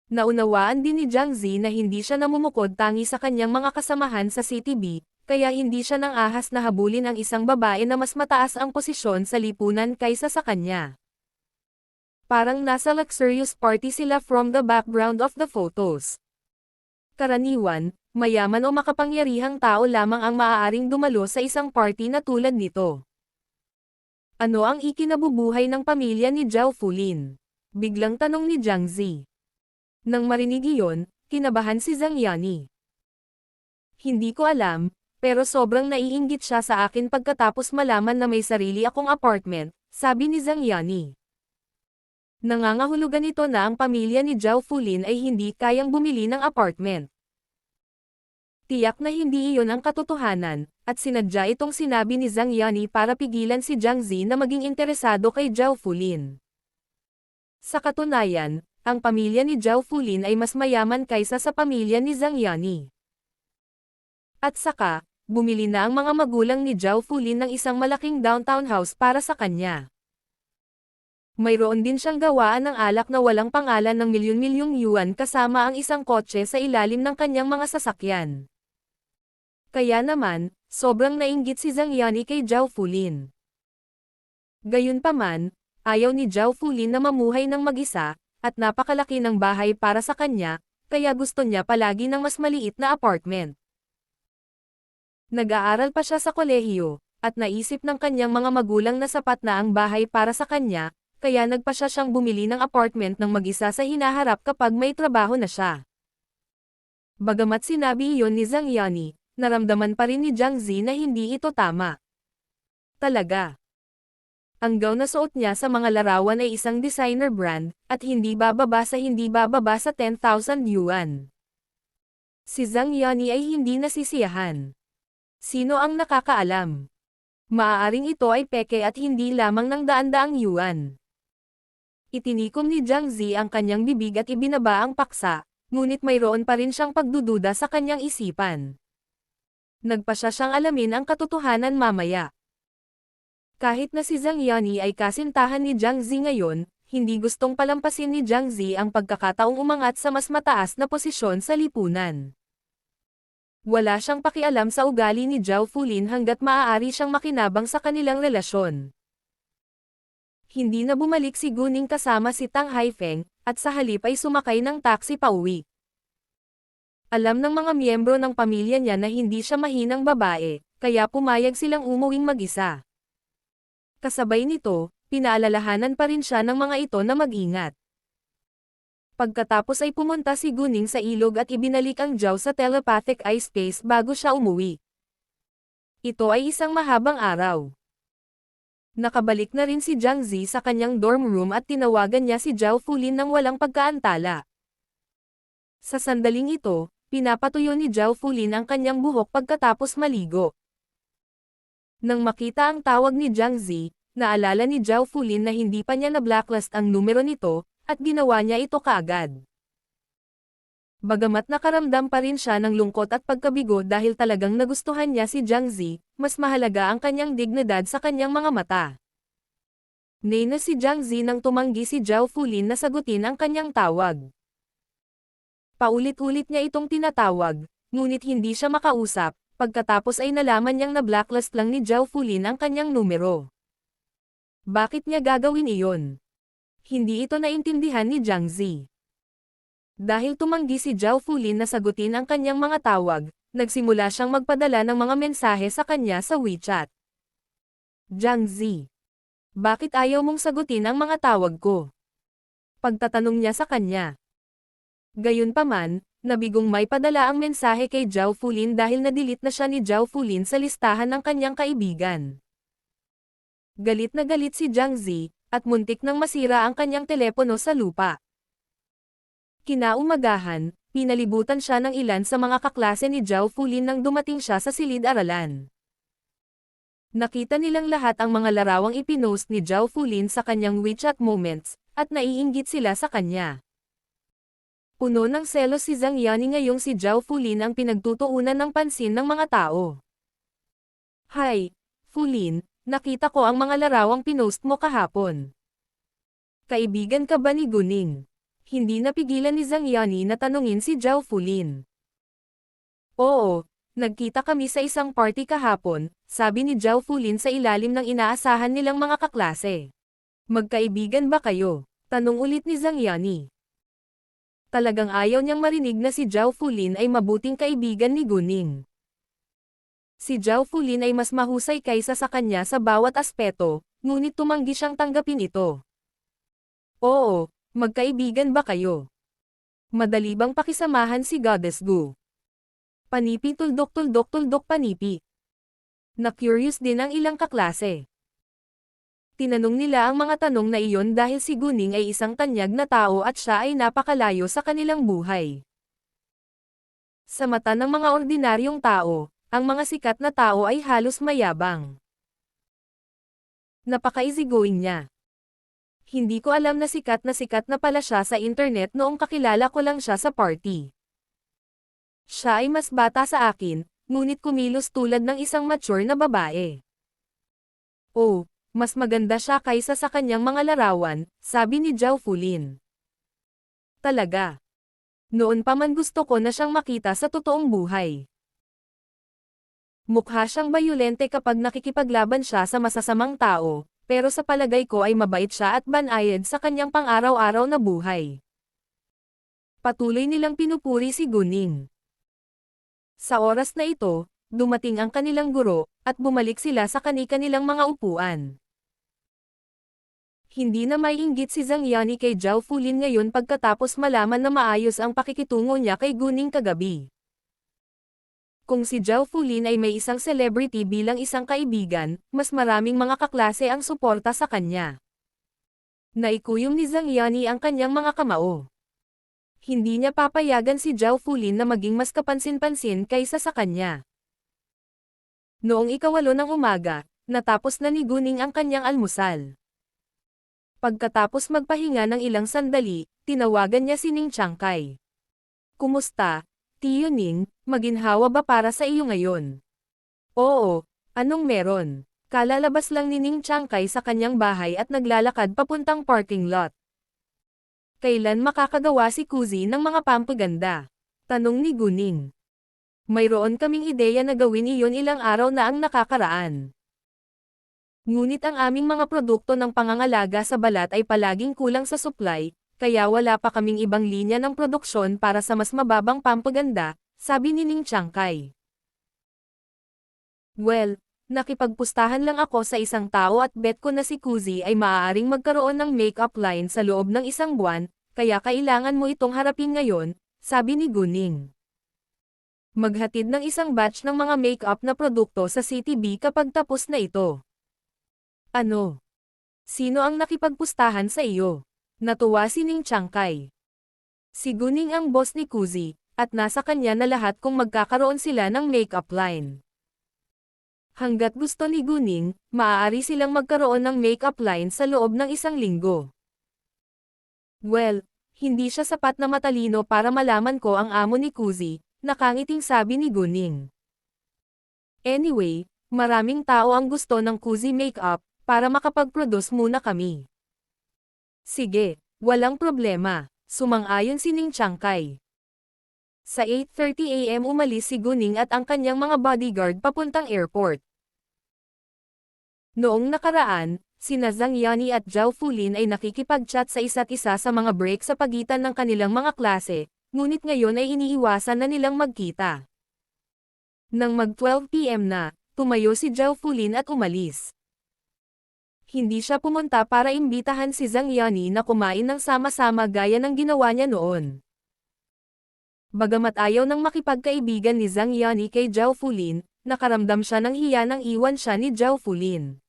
A: Naunawaan din ni Jiang Zi na hindi siya namumukod tangi sa kanyang mga kasamahan sa CTB, kaya hindi siya nang ahas na habulin ang isang babae na mas mataas ang posisyon sa lipunan kaysa sa kanya. Parang nasa luxurious party sila from the background of the photos. Karaniwan, mayaman o makapangyarihang tao lamang ang maaaring dumalo sa isang party na tulad nito. Ano ang ikinabubuhay ng pamilya ni Zhao Fulin? Biglang tanong ni Jiang Zi. Nang marinig iyon, kinabahan si Zhang Yani. Hindi ko alam, pero sobrang naiinggit siya sa akin pagkatapos malaman na may sarili akong apartment, sabi ni Zhang Yani. Nangangahulugan ito na ang pamilya ni Zhao Fulin ay hindi kayang bumili ng apartment. Tiyak na hindi iyon ang katotohanan, at sinadya itong sinabi ni Zhang Yani para pigilan si Jiang Zi na maging interesado kay Zhao Fulin. Sa katunayan, ang pamilya ni Zhao Fulin ay mas mayaman kaysa sa pamilya ni Zhang Yani. At saka, bumili na ang mga magulang ni Zhao Fulin ng isang malaking downtown house para sa kanya. Mayroon din siyang gawaan ng alak na walang pangalan ng milyon-milyong yuan kasama ang isang kotse sa ilalim ng kanyang mga sasakyan. Kaya naman, sobrang nainggit si Zhang Yani kay Zhao Fulin. Gayunpaman, ayaw ni Zhao Fulin na mamuhay ng mag-isa, at napakalaki ng bahay para sa kanya, kaya gusto niya palagi ng mas maliit na apartment. Nag-aaral pa siya sa kolehiyo, at naisip ng kanyang mga magulang na sapat na ang bahay para sa kanya, kaya nagpasya siyang bumili ng apartment ng mag-isa sa hinaharap kapag may trabaho na siya. Bagamat sinabi iyon ni Zhang Yani, naramdaman pa rin ni Jiang Zi na hindi ito tama. Talaga. Ang gown na suot niya sa mga larawan ay isang designer brand, at hindi bababa sa 10,000 yuan. Si Zhang Yani ay hindi nasisiyahan. Sino ang nakakaalam? Maaaring ito ay peke at hindi lamang ng daan-daang yuan. Itinikom ni Jiang Zi ang kanyang bibig at ibinaba ang paksa, ngunit mayroon pa rin siyang pagdududa sa kanyang isipan. Nagpasya siyang alamin ang katotohanan mamaya. Kahit na si Zhang Yani ay kasintahan ni Jiang Zi ngayon, hindi gustong palampasin ni Jiang Zi ang pagkakataong umangat sa mas mataas na posisyon sa lipunan. Wala siyang pakialam sa ugali ni Zhao Fulin hanggat maaari siyang makinabang sa kanilang relasyon. Hindi na bumalik si Guning kasama si Tang Haifeng, at sa halip ay sumakay ng taxi pauwi. Alam ng mga miyembro ng pamilya niya na hindi siya mahinang babae, kaya pumayag silang umuwing mag-isa. Kasabay nito, pinaalalahanan pa rin siya ng mga ito na mag-ingat. Pagkatapos ay pumunta si Guning sa ilog at ibinalik ang Zhao sa telepathic eye space bago siya umuwi. Ito ay isang mahabang araw. Nakabalik na rin si Jiang Zi sa kanyang dorm room at tinawagan niya si Zhao Fulin ng walang pagkaantala. Sa sandaling ito, pinapatuyo ni Zhao Fulin ang kanyang buhok pagkatapos maligo. Nang makita ang tawag ni Jiang Zi, naalala ni Zhao Fulin na hindi pa niya na-blacklist ang numero nito, at ginawa niya ito kaagad. Bagamat nakaramdam pa rin siya ng lungkot at pagkabigo dahil talagang nagustuhan niya si Jiang Zi, mas mahalaga ang kanyang dignidad sa kanyang mga mata. Nena si Jiang Zi nang tumanggi si Zhao Fulin na sagutin ang kanyang tawag. Paulit-ulit niya itong tinatawag, ngunit hindi siya makausap, pagkatapos ay nalaman niyang na-blacklist lang ni Zhao Fulin ang kanyang numero. Bakit niya gagawin iyon? Hindi ito naintindihan ni Jiang Zi. Dahil tumanggi si Zhao Fulin na sagutin ang kanyang mga tawag, nagsimula siyang magpadala ng mga mensahe sa kanya sa WeChat. Jiang Zi, bakit ayaw mong sagutin ang mga tawag ko? Pagtatanong niya sa kanya. Gayunpaman, nabigong may padala ang mensahe kay Zhao Fulin dahil na-delete na siya ni Zhao Fulin sa listahan ng kanyang kaibigan. Galit na galit si Jiang Zi, at muntik nang masira ang kanyang telepono sa lupa. Kinaumagahan, pinalibutan siya ng ilan sa mga kaklase ni Zhao Fulin nang dumating siya sa silid-aralan. Nakita nilang lahat ang mga larawang ipinost ni Zhao Fulin sa kanyang WeChat moments, at naiinggit sila sa kanya. Puno ng selos si Zhang Yani ngayong si Zhao Fulin ang pinagtutuunan ng pansin ng mga tao. Hi, Fulin, nakita ko ang mga larawang pinost mo kahapon. Kaibigan ka ba ni Guning? Hindi napigilan ni Zhang Yani na tanungin si Zhao Fulin. Oo, nagkita kami sa isang party kahapon, sabi ni Zhao Fulin sa ilalim ng inaasahan nilang mga kaklase. Magkaibigan ba kayo? Tanong ulit ni Zhang Yani. Talagang ayaw niyang marinig na si Zhao Fulin ay mabuting kaibigan ni Guning. Si Zhao Fulin ay mas mahusay kaysa sa kanya sa bawat aspeto, ngunit tumanggi siyang tanggapin ito. Oo, magkaibigan ba kayo? Madali bang pakisamahan si Goddess Gu? Panipi tuldok panipi. Na-curious din ang ilang kaklase. Tinanong nila ang mga tanong na iyon dahil si Guning ay isang tanyag na tao at siya ay napakalayo sa kanilang buhay. Sa mata ng mga ordinaryong tao, ang mga sikat na tao ay halos mayabang. Napaka-easygoing niya. Hindi ko alam na sikat na pala siya sa internet noong kakilala ko lang siya sa party. Siya ay mas bata sa akin, ngunit kumilos tulad ng isang mature na babae. Oh, mas maganda siya kaysa sa kanyang mga larawan, sabi ni Zhao Fulin. Talaga. Noon pa man gusto ko na siyang makita sa totoong buhay. Mukha siyang bayolente kapag nakikipaglaban siya sa masasamang tao, pero sa palagay ko ay mabait siya at banayad sa kanyang pang-araw-araw na buhay. Patuloy nilang pinupuri si Guning. Sa oras na ito, dumating ang kanilang guro, at bumalik sila sa kani-kanilang mga upuan. Hindi na maiinggit si Zhang Yani kay Zhao Fulin ngayon pagkatapos malaman na maayos ang pakikitungo niya kay Guning kagabi. Kung si Zhao Fulin ay may isang celebrity bilang isang kaibigan, mas maraming mga kaklase ang suporta sa kanya. Naikuyom ni Zhang Yani ang kanyang mga kamao. Hindi niya papayagan si Zhao Fulin na maging mas kapansin-pansin kaysa sa kanya. Noong 8 ng umaga, natapos na ni Guning ang kanyang almusal. Pagkatapos magpahinga ng ilang sandali, tinawagan niya si Ning Changkai. Kumusta, Tiyo Ning, maginhawa ba para sa iyo ngayon? Oo, anong meron? Kalalabas lang ni Ning Changkai sa kanyang bahay at naglalakad papuntang parking lot. Kailan makakagawa si Kuzi ng mga pampaganda? Tanong ni Guning. Mayroon kaming ideya na gawin iyon ilang araw na ang nakakaraan. Ngunit ang aming mga produkto ng pangangalaga sa balat ay palaging kulang sa supply, kaya wala pa kaming ibang linya ng produksyon para sa mas mababang pampaganda, sabi ni Ning Changkai. Well, nakipagpustahan lang ako sa isang tao at bet ko na si Kuzi ay maaaring magkaroon ng makeup line sa loob ng 1 buwan, kaya kailangan mo itong harapin ngayon, sabi ni Guning. Maghatid ng isang batch ng mga makeup na produkto sa CTB kapag tapos na ito. Ano? Sino ang nakipagpustahan sa iyo? Natuwa si Ning Changkai. Si Guning ang boss ni Kuzi, at nasa kanya na lahat kung magkakaroon sila ng makeup line. Hanggat gusto ni Guning, maaari silang magkaroon ng make-up line sa loob ng 1 linggo. Well, hindi siya sapat na matalino para malaman ko ang amo ni Kuzi, nakangiting sabi ni Guning. Anyway, maraming tao ang gusto ng Kuzi makeup, para makapag-produce muna kami. Sige, walang problema, sumang-ayon si Ning Chiangkai. Sa 8:30 AM umalis si Guning at ang kanyang mga bodyguard papuntang airport. Noong nakaraan, sina Zhang Yani at Zhao Fulin ay nakikipag-chat sa isa't isa sa mga break sa pagitan ng kanilang mga klase, ngunit ngayon ay iniiwasan na nilang magkita. Nang mag-12 PM na, tumayo si Zhao Fulin at umalis. Hindi siya pumunta para imbitahan si Zhang Yani na kumain ng sama-sama gaya ng ginawa niya noon. Bagamat ayaw nang makipagkaibigan ni Zhang Yani kay Zhao Fulin, nakaramdam siya ng hiya nang iwan siya ni Zhao Fulin.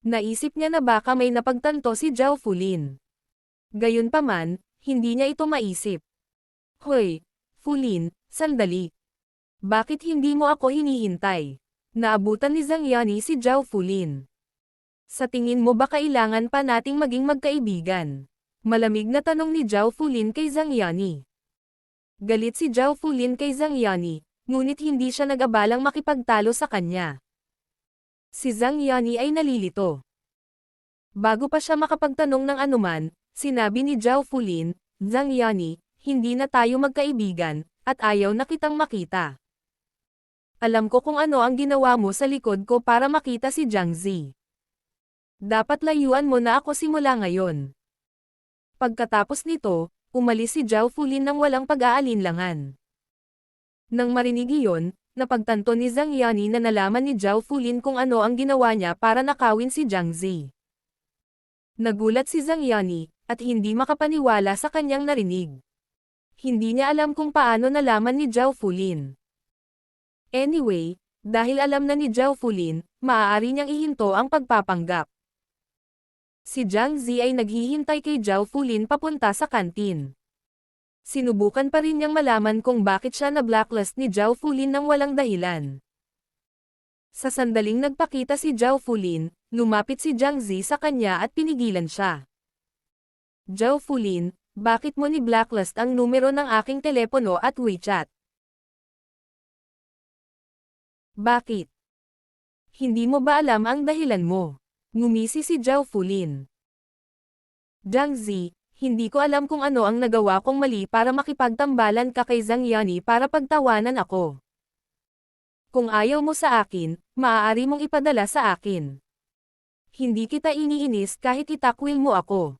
A: Naisip niya na baka may napagtanto si Zhao Fulin. Gayunpaman, hindi niya ito maisip. Hoy, Fulin, sandali. Bakit hindi mo ako hinihintay? Naabutan ni Zhang Yani si Zhao Fulin. Sa tingin mo ba kailangan pa nating maging magkaibigan? Malamig na tanong ni Zhao Fulin kay Zhang Yani. Galit si Zhao Fulin kay Zhang Yani, ngunit hindi siya nag-abalang makipagtalo sa kanya. Si Zhang Yani ay nalilito. Bago pa siya makapagtanong ng anuman, sinabi ni Zhao Fulin, Zhang Yani, hindi na tayo magkaibigan, at ayaw na kitang makita. Alam ko kung ano ang ginawa mo sa likod ko para makita si Jiang Zi. Dapat layuan mo na ako simula ngayon. Pagkatapos nito, umalis si Zhao Fulin nang walang pag-aalinlangan. Nang marinig iyon, napagtanto ni Zhang Yani na nalaman ni Zhao Fulin kung ano ang ginawa niya para nakawin si Jiang Zi. Nagulat si Zhang Yani, at hindi makapaniwala sa kanyang narinig. Hindi niya alam kung paano nalaman ni Zhao Fulin. Anyway, dahil alam na ni Zhao Fulin, maaari niyang ihinto ang pagpapanggap. Si Jiang Zi ay naghihintay kay Zhao Fulin papunta sa kantin. Sinubukan pa rin niyang malaman kung bakit siya na-blacklist ni Zhao Fulin nang walang dahilan. Sa sandaling nagpakita si Zhao Fulin, lumapit si Jiang Zi sa kanya at pinigilan siya. Zhao Fulin, bakit mo ni-blacklist ang numero ng aking telepono at WeChat? Bakit? Hindi mo ba alam ang dahilan mo? Ngumisi si Zhao Fulin. Jiang Zi, hindi ko alam kung ano ang nagawa kong mali para makipagtambalan ka kay Zhang Yani para pagtawanan ako. Kung ayaw mo sa akin, maaari mong ipadala sa akin. Hindi kita iniinis kahit itakwil mo ako.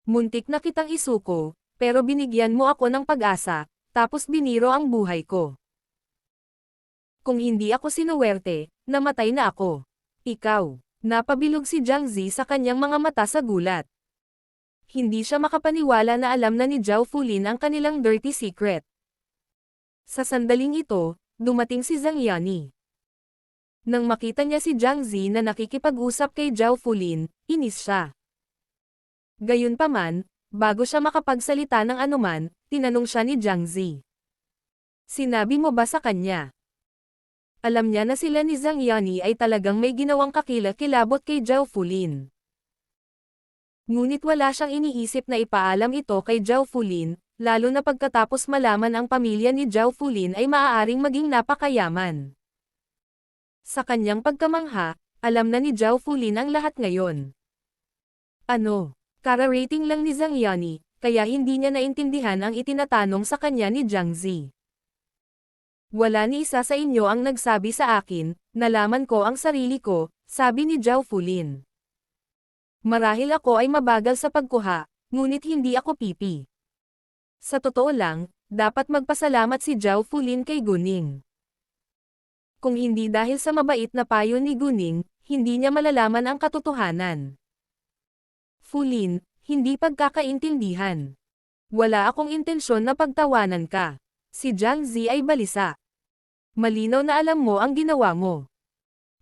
A: Muntik na kitang isuko, pero binigyan mo ako ng pag-asa, tapos biniro ang buhay ko. Kung hindi ako sinuwerte, namatay na ako. Ikaw. Napabilog si Jiang Zi sa kanyang mga mata sa gulat. Hindi siya makapaniwala na alam na ni Zhao Fulin ang kanilang dirty secret. Sa sandaling ito, dumating si Zhang Yani. Nang makita niya si Jiang Zi na nakikipag-usap kay Zhao Fulin, inis siya. Gayunpaman, bago siya makapagsalita ng anuman, tinanong siya ni Jiang Zi. Sinabi mo ba sa kanya? Alam niya na sila ni Zhang Yani ay talagang may ginawang kakilakilabot kay Zhao Fulin. Ngunit wala siyang iniisip na ipaalam ito kay Zhao Fulin, lalo na pagkatapos malaman ang pamilya ni Zhao Fulin ay maaaring maging napakayaman. Sa kanyang pagkamangha, alam na ni Zhao Fulin ang lahat ngayon. Ano? Kara-rating lang ni Zhang Yani, kaya hindi niya naintindihan ang itinatanong sa kanya ni Jiang Zi. Wala ni isa sa inyo ang nagsabi sa akin, nalaman ko ang sarili ko, sabi ni Zhao Fulin. Marahil ako ay mabagal sa pagkuha, ngunit hindi ako pipi. Sa totoo lang, dapat magpasalamat si Zhao Fulin kay Guning. Kung hindi dahil sa mabait na payo ni Guning, hindi niya malalaman ang katotohanan. Fulin, hindi pagkakaintindihan. Wala akong intensyon na pagtawanan ka. Si Jiang Zi ay balisa. Malinaw na alam mo ang ginawa mo.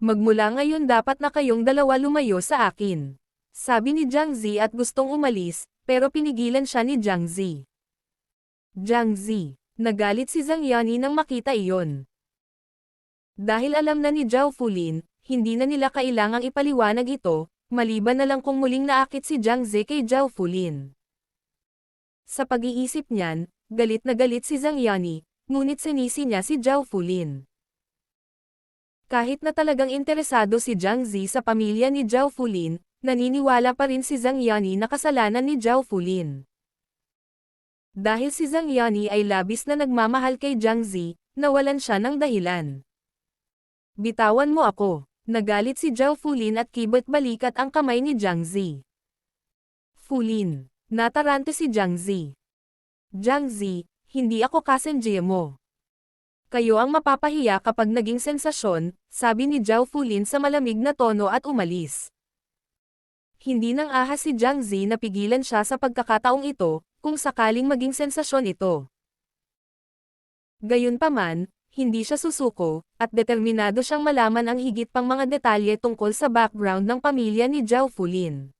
A: Magmula ngayon dapat na kayong dalawa lumayo sa akin. Sabi ni Jiang Zi at gustong umalis, pero pinigilan siya ni Jiang Zi. Jiang Zi, nagalit si Zhang Yani nang makita iyon. Dahil alam na ni Zhao Fulin, hindi na nila kailangang ipaliwanag ito, maliban na lang kung muling naakit si Jiang Ze kay Zhao Fulin. Sa pag-iisip niyan, galit na galit si Zhang Yani, ngunit sinisi niya si Zhao Fulin. Kahit na talagang interesado si Jiang Ze sa pamilya ni Zhao Fulin, naniniwala pa rin si Zhang Yani na kasalanan ni Zhao Fulin. Dahil si Zhang Yani ay labis na nagmamahal kay Jiang Ze, nawalan siya ng dahilan. Bitawan mo ako. Nagalit si Zhao Fulin at kibot-balikat ang kamay ni Jiang Ze. Fulin. Natarante si Jiang Ze. Jiang Ze, hindi ako kasenje mo. Kayo ang mapapahiya kapag naging sensasyon, sabi ni Zhao Fulin sa malamig na tono at umalis. Hindi nang ahas si Jiang Ze na pigilan siya sa pagkakataong ito, kung sakaling maging sensasyon ito. Gayunpaman, hindi siya susuko, at determinado siyang malaman ang higit pang mga detalye tungkol sa background ng pamilya ni Zhao Fulin.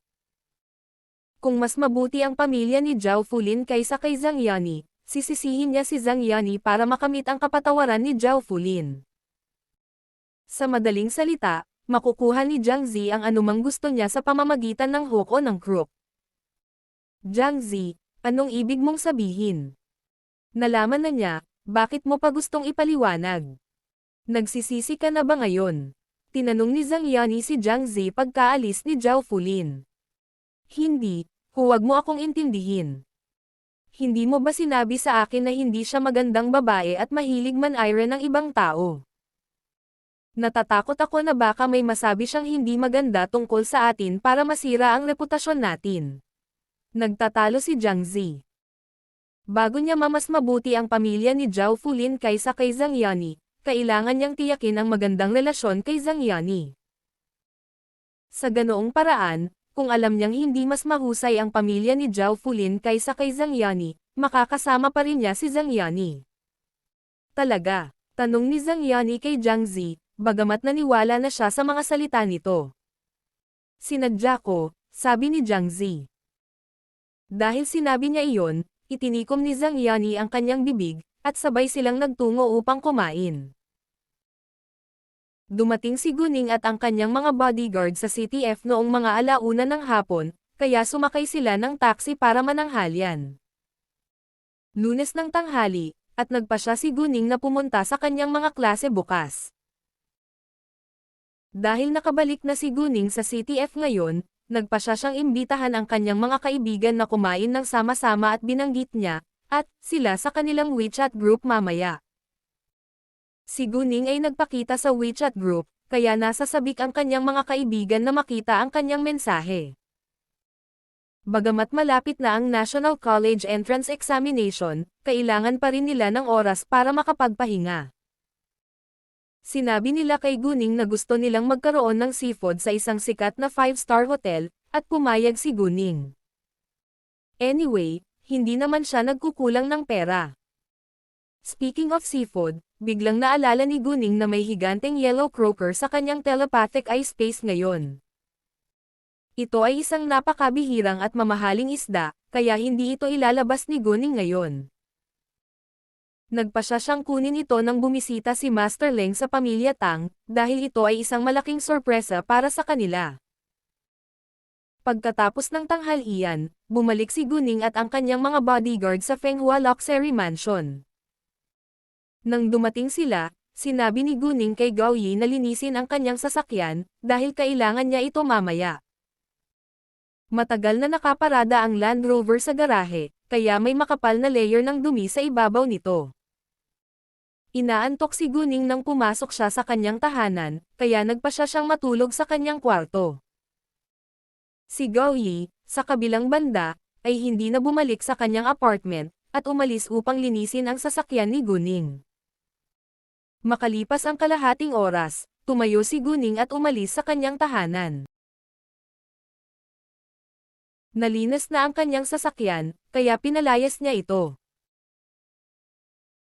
A: Kung mas mabuti ang pamilya ni Zhao Fulin kaysa kay Zhang Yani, sisisihin niya si Zhang Yani para makamit ang kapatawaran ni Zhao Fulin. Sa madaling salita, makukuha ni Jiang Ze ang anumang gusto niya sa pamamagitan ng hook o ng crook. Jiang Ze, anong ibig mong sabihin? Nalaman na niya, bakit mo pa gustong ipaliwanag? Nagsisisi ka na ba ngayon? Tinanong ni Zhang Yani si Jiang Ze pagkaalis ni Zhao Fulin. Hindi, huwag mo akong intindihin. Hindi mo ba sinabi sa akin na hindi siya magandang babae at mahilig man-ire ng ibang tao? Natatakot ako na baka may masabi siyang hindi maganda tungkol sa atin para masira ang reputasyon natin. Nagtatalo si Jiang Ze. Bago niya mas mabuti ang pamilya ni Zhao Fulin kaysa kay Zhang Yani, kailangan niyang tiyakin ang magandang relasyon kay Zhang Yani. Sa ganoong paraan, kung alam niyang hindi mas mahusay ang pamilya ni Zhao Fulin kaysa kay Zhang Yani, makakasama pa rin niya si Zhang Yani. Talaga? Tanong ni Zhang Yani kay Jiang Ze, bagamat naniwala na siya sa mga salita nito. Sinadya ko, sabi ni Jiang Ze. Dahil sinabi niya iyon, itinikom ni Zhang Yani ang kanyang bibig, at sabay silang nagtungo upang kumain. Dumating si Guning at ang kanyang mga bodyguard sa CTF noong mga alauna ng hapon, kaya sumakay sila ng taxi para mananghalian. Lunes ng tanghali, at nagpa siya si Guning na pumunta sa kanyang mga klase bukas. Dahil nakabalik na si Guning sa CTF ngayon, nagpa siya siyang imbitahan ang kanyang mga kaibigan na kumain ng sama-sama at binanggit niya, at sila sa kanilang WeChat group mamaya. Si Guning ay nagpakita sa WeChat group, kaya nasasabik ang kanyang mga kaibigan na makita ang kanyang mensahe. Bagamat malapit na ang National College Entrance Examination, kailangan pa rin nila ng oras para makapagpahinga. Sinabi nila kay Guning na gusto nilang magkaroon ng seafood sa isang sikat na 5-star hotel, at pumayag si Guning. Anyway, hindi naman siya nagkukulang ng pera. Speaking of seafood, biglang naalala ni Guning na may higanteng yellow croaker sa kanyang telepathic eye space ngayon. Ito ay isang napakabihirang at mamahaling isda, kaya hindi ito ilalabas ni Guning ngayon. Nagpasya siyang kunin ito nang bumisita si Master Leng sa pamilya Tang, dahil ito ay isang malaking sorpresa para sa kanila. Pagkatapos ng tanghalian, bumalik si Guning at ang kanyang mga bodyguard sa Fenghua Luxury Mansion. Nang dumating sila, sinabi ni Guning kay Gao Yi na linisin ang kanyang sasakyan, dahil kailangan niya ito mamaya. Matagal na nakaparada ang Land Rover sa garahe, kaya may makapal na layer ng dumi sa ibabaw nito. Inaantok si Guning nang pumasok siya sa kanyang tahanan, kaya nagpasya siyang matulog sa kanyang kwarto. Si Gao Yi, sa kabilang banda, ay hindi na bumalik sa kanyang apartment, at umalis upang linisin ang sasakyan ni Guning. Makalipas ang kalahating oras, tumayo si Guning at umalis sa kanyang tahanan. Nalinis na ang kanyang sasakyan, kaya pinalayas niya ito.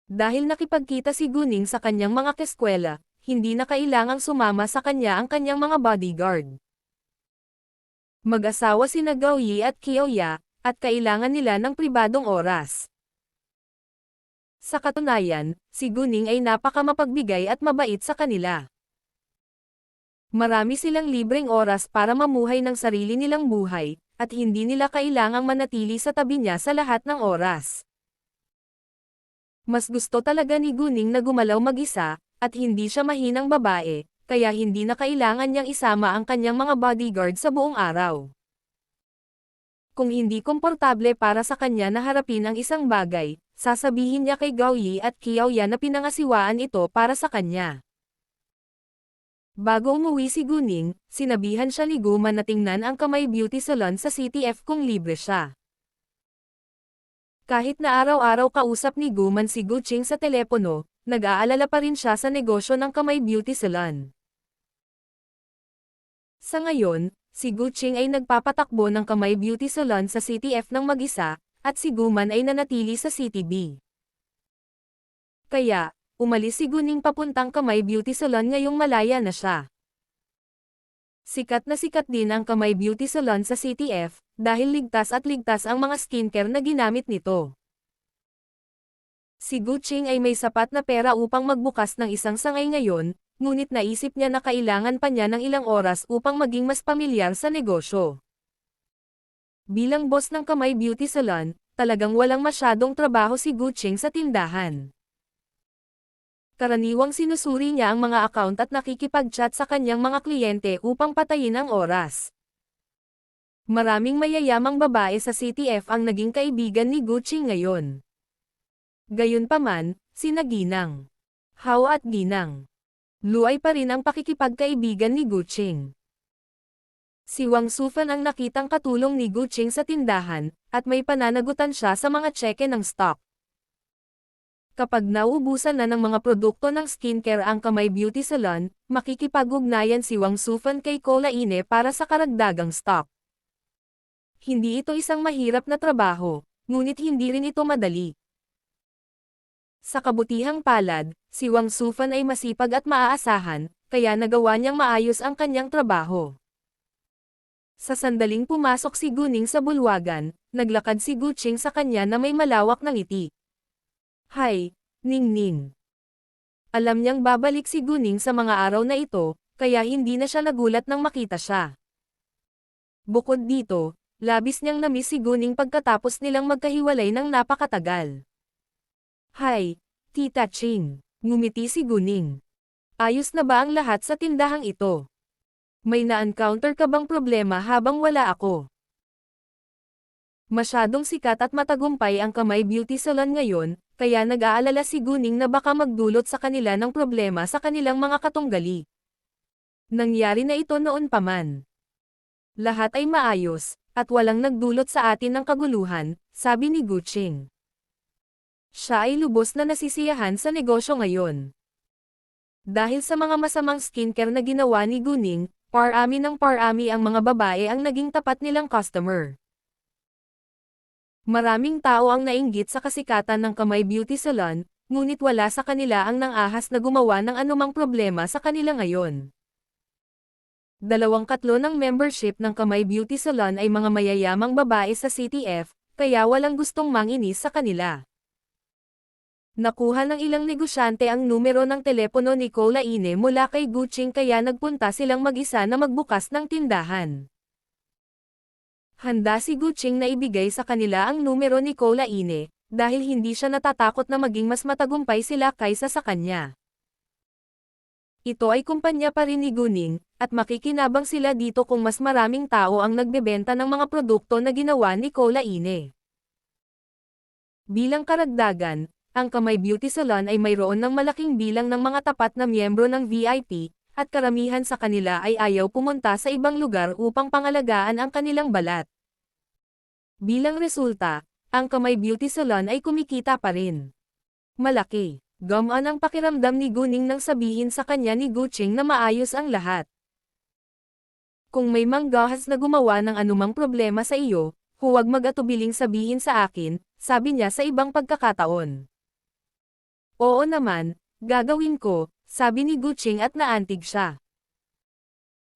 A: Dahil nakipagkita si Guning sa kanyang mga kaskwela, hindi na kailangang sumama sa kanya ang kanyang mga bodyguard. Mag-asawa sina Gao Yi at Qiao Ya, at kailangan nila ng pribadong oras. Sa katunayan, si Guning ay napakamapagbigay at mabait sa kanila. Marami silang libreng oras para mamuhay ng sarili nilang buhay, at hindi nila kailangang manatili sa tabi niya sa lahat ng oras. Mas gusto talaga ni Guning na gumalaw mag-isa, at hindi siya mahinang babae, kaya hindi na kailangan niyang isama ang kanyang mga bodyguard sa buong araw. Kung hindi komportable para sa kanya na harapin ang isang bagay, sasabihin niya kay Gao Yi at Qiao Yan na pinangasiwaan ito para sa kanya. Bago umuwi si Guning, sinabihan siya ni Guman na tingnan ang Kamay Beauty Salon sa CTF kung libre siya. Kahit na araw-araw kausap ni Guman si Guching sa telepono, nag-aalala pa rin siya sa negosyo ng Kamay Beauty Salon. Sa ngayon, si Guching ay nagpapatakbo ng Kamay Beauty Salon sa CTF ng mag-isa, at si Guman ay nanatili sa CTB. Kaya, umalis si Guning papuntang Kamay Beauty Salon ngayong malaya na siya. Sikat na sikat din ang Kamay Beauty Salon sa CTF, dahil ligtas ang mga skincare na ginamit nito. Si Guching ay may sapat na pera upang magbukas ng isang sangay ngayon, ngunit naisip niya na kailangan pa niya ng ilang oras upang maging mas pamilyar sa negosyo. Bilang boss ng Kamay Beauty Salon, talagang walang masyadong trabaho si Guching sa tindahan. Karaniwang sinusuri niya ang mga account at nakikipag-chat sa kanyang mga kliyente upang patayin ang oras. Maraming mayayamang babae sa CTF ang naging kaibigan ni Guching ngayon. Gayunpaman, sina Ginang, Hao at Ginang Luay pa rin ang pakikipagkaibigan ni Guching. Si Wang Sufan ang nakitang katulong ni Guching sa tindahan, at may pananagutan siya sa mga tseke ng stock. Kapag nauubusan na ng mga produkto ng skincare ang Kamay Beauty Salon, makikipag-ugnayan si Wang Sufan kay Cola Ine para sa karagdagang stock. Hindi ito isang mahirap na trabaho, ngunit hindi rin ito madali. Sa kabutihang palad, si Wang Sufan ay masipag at maaasahan, kaya nagawa niyang maayos ang kanyang trabaho. Sa sandaling pumasok si Guning sa bulwagan, naglakad si Guching sa kanya na may malawak na ngiti. Hi, Ningning. Alam niyang babalik si Guning sa mga araw na ito, kaya hindi na siya nagulat nang makita siya. Bukod dito, labis niyang namiss si Guning pagkatapos nilang magkahiwalay ng napakatagal. Hi, Tita Ching. Ngumiti si Guning. Ayos na ba ang lahat sa tindahang ito? May na-encounter ka bang problema habang wala ako? Masyadong sikat at matagumpay ang Kamay Beauty Salon ngayon, kaya nag-aalala si Guning na baka magdulot sa kanila ng problema sa kanilang mga katunggali. Nangyari na ito noon pa man. Lahat ay maayos, at walang nagdulot sa atin ng kaguluhan, sabi ni Guching. Siya ay lubos na nasisiyahan sa negosyo ngayon. Dahil sa mga masamang skincare na ginawa ni Guning, parami ng parami ang mga babae ang naging tapat nilang customer. Maraming tao ang nainggit sa kasikatan ng Kamay Beauty Salon, ngunit wala sa kanila ang nang-ahas na gumawa ng anumang problema sa kanila ngayon. 2/3 ng membership ng Kamay Beauty Salon ay mga mayayamang babae sa CTF, kaya walang gustong manginis sa kanila. Nakuha ng ilang negosyante ang numero ng telepono ni Cola Ine mula kay Guching kaya nagpunta silang mag-isa na magbukas ng tindahan. Handa si Guching na ibigay sa kanila ang numero ni Cola Ine, dahil hindi siya natatakot na maging mas matagumpay sila kaysa sa kanya. Ito ay kumpanya pa rin ni Guning, at makikinabang sila dito kung mas maraming tao ang nagbebenta ng mga produkto na ginawa ni Cola Ine. Bilang karagdagan, ang Kamay Beauty Salon ay mayroon ng malaking bilang ng mga tapat na miyembro ng VIP, at karamihan sa kanila ay ayaw pumunta sa ibang lugar upang pangalagaan ang kanilang balat. Bilang resulta, ang Kamay Beauty Salon ay kumikita pa rin. Malaki. Gamaan ang pakiramdam ni Guning nang sabihin sa kanya ni Guching na maayos ang lahat. Kung may manggahas na gumawa ng anumang problema sa iyo, huwag mag-atubiling sabihin sa akin, sabi niya sa ibang pagkakataon. Oo naman, gagawin ko, sabi ni Guching at naantig siya.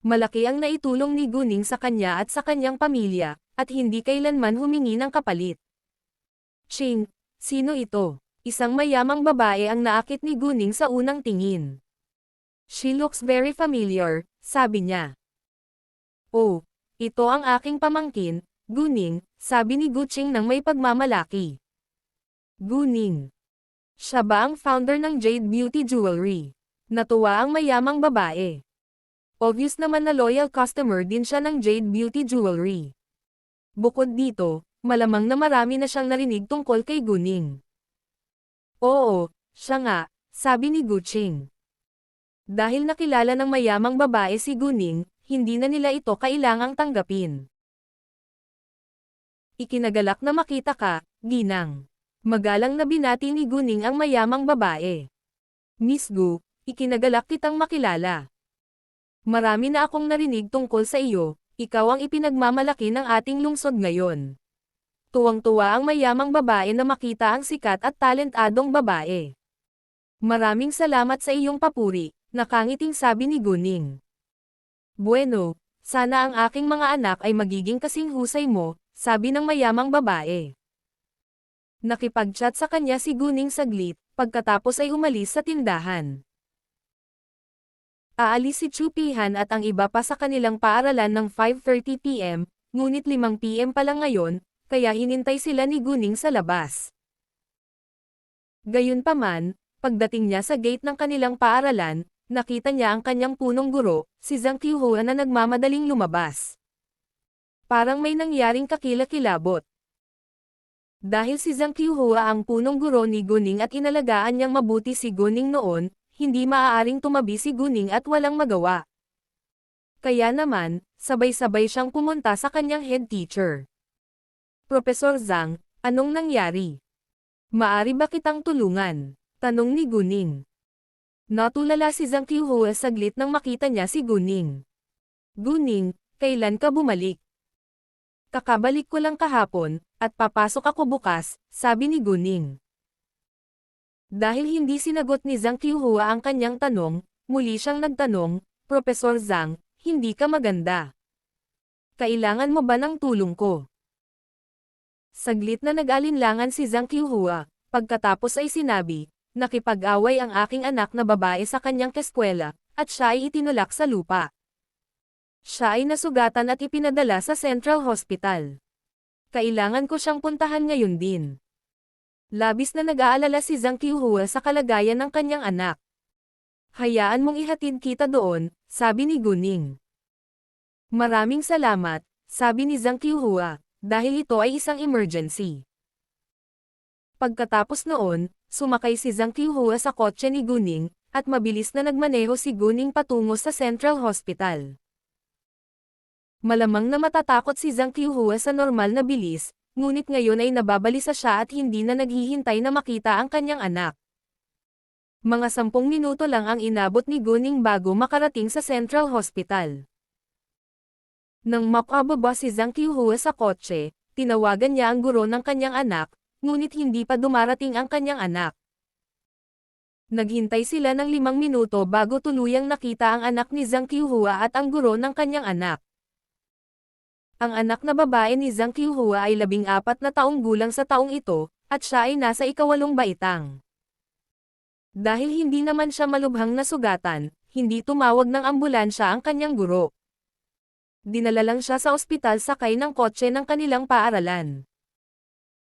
A: Malaki ang naitulong ni Guning sa kanya at sa kanyang pamilya, at hindi kailanman humingi ng kapalit. Ching, sino ito? Isang mayamang babae ang naakit ni Guning sa unang tingin. She looks very familiar, sabi niya. Oh, ito ang aking pamangkin, Guning, sabi ni Guching nang may pagmamalaki. Guning. Siya ba ang founder ng Jade Beauty Jewelry? Natuwa ang mayamang babae. Obvious naman na loyal customer din siya ng Jade Beauty Jewelry. Bukod dito, malamang na marami na siyang narinig tungkol kay Guning. Oo, siya nga, sabi ni Guching. Dahil nakilala ng mayamang babae si Guning, hindi na nila ito kailangang tanggapin. Ikinagalak na makita ka, Ginang. Magalang na binati ni Guning ang mayamang babae. Miss Gu, ikinagalak kitang makilala. Marami na akong narinig tungkol sa iyo, ikaw ang ipinagmamalaki ng ating lungsod ngayon. Tuwang-tuwa ang mayamang babae na makita ang sikat at talentadong babae. Maraming salamat sa iyong papuri, nakangiting sabi ni Guning. Bueno, sana ang aking mga anak ay magiging kasing husay mo, sabi ng mayamang babae. Nakipag-chat sa kanya si Guning saglit, pagkatapos ay umalis sa tindahan. Aalis si Chu Pihan at ang iba pa sa kanilang paaralan ng 5:30 PM, ngunit 5 PM pa lang ngayon, kaya hinintay sila ni Guning sa labas. Gayunpaman, pagdating niya sa gate ng kanilang paaralan, nakita niya ang kanyang punong guro, si Zhang Qiuhua na nagmamadaling lumabas. Parang may nangyaring kakilakilabot. Dahil si Zhang Qiuhua ang punong guro ni Guning at inalagaan niyang mabuti si Guning noon, hindi maaaring tumabi si Guning at walang magawa. Kaya naman, sabay-sabay siyang pumunta sa kanyang head teacher. Professor Zhang, anong nangyari? Maari ba kitang tulungan? Tanong ni Guning. Natulala si Zhang Qiuhua saglit nang makita niya si Guning. Guning, kailan ka bumalik? Kakabalik ko lang kahapon, at papasok ako bukas, sabi ni Guning. Dahil hindi sinagot ni Zhang Qiuhua ang kanyang tanong, muli siyang nagtanong, Professor Zhang, hindi ka maganda. Kailangan mo ba ng tulong ko? Saglit na nag-alinlangan si Zhang Qiuhua, pagkatapos ay sinabi, nakipag-away ang aking anak na babae sa kanyang eskwela, at siya ay itinulak sa lupa. Siya ay nasugatan at ipinadala sa Central Hospital. Kailangan ko siyang puntahan ngayon din. Labis na nag-aalala si Zhang Qiuhua sa kalagayan ng kanyang anak. Hayaan mong ihatid kita doon, sabi ni Guning. Maraming salamat, sabi ni Zhang Qiuhua, dahil ito ay isang emergency. Pagkatapos noon, sumakay si Zhang Qiuhua sa kotse ni Guning, at mabilis na nagmaneho si Guning patungo sa Central Hospital. Malamang na matatakot si Zhang Qiuhua sa normal na bilis, ngunit ngayon ay nababalisa siya at hindi na naghihintay na makita ang kanyang anak. Mga 10 minuto lang ang inabot ni Guning bago makarating sa Central Hospital. Nang makababa si Zhang Qiuhua sa kotse, tinawagan niya ang guro ng kanyang anak, ngunit hindi pa dumarating ang kanyang anak. Naghintay sila ng 5 minuto bago tuluyang nakita ang anak ni Zhang Qiuhua at ang guro ng kanyang anak. Ang anak na babae ni Zhang Qiuhua ay 14 na taong gulang sa taong ito, at siya ay nasa 8 baitang. Dahil hindi naman siya malubhang nasugatan, hindi tumawag ng ambulansya ang kanyang guro. Dinala lang siya sa ospital sakay ng kotse ng kanilang paaralan.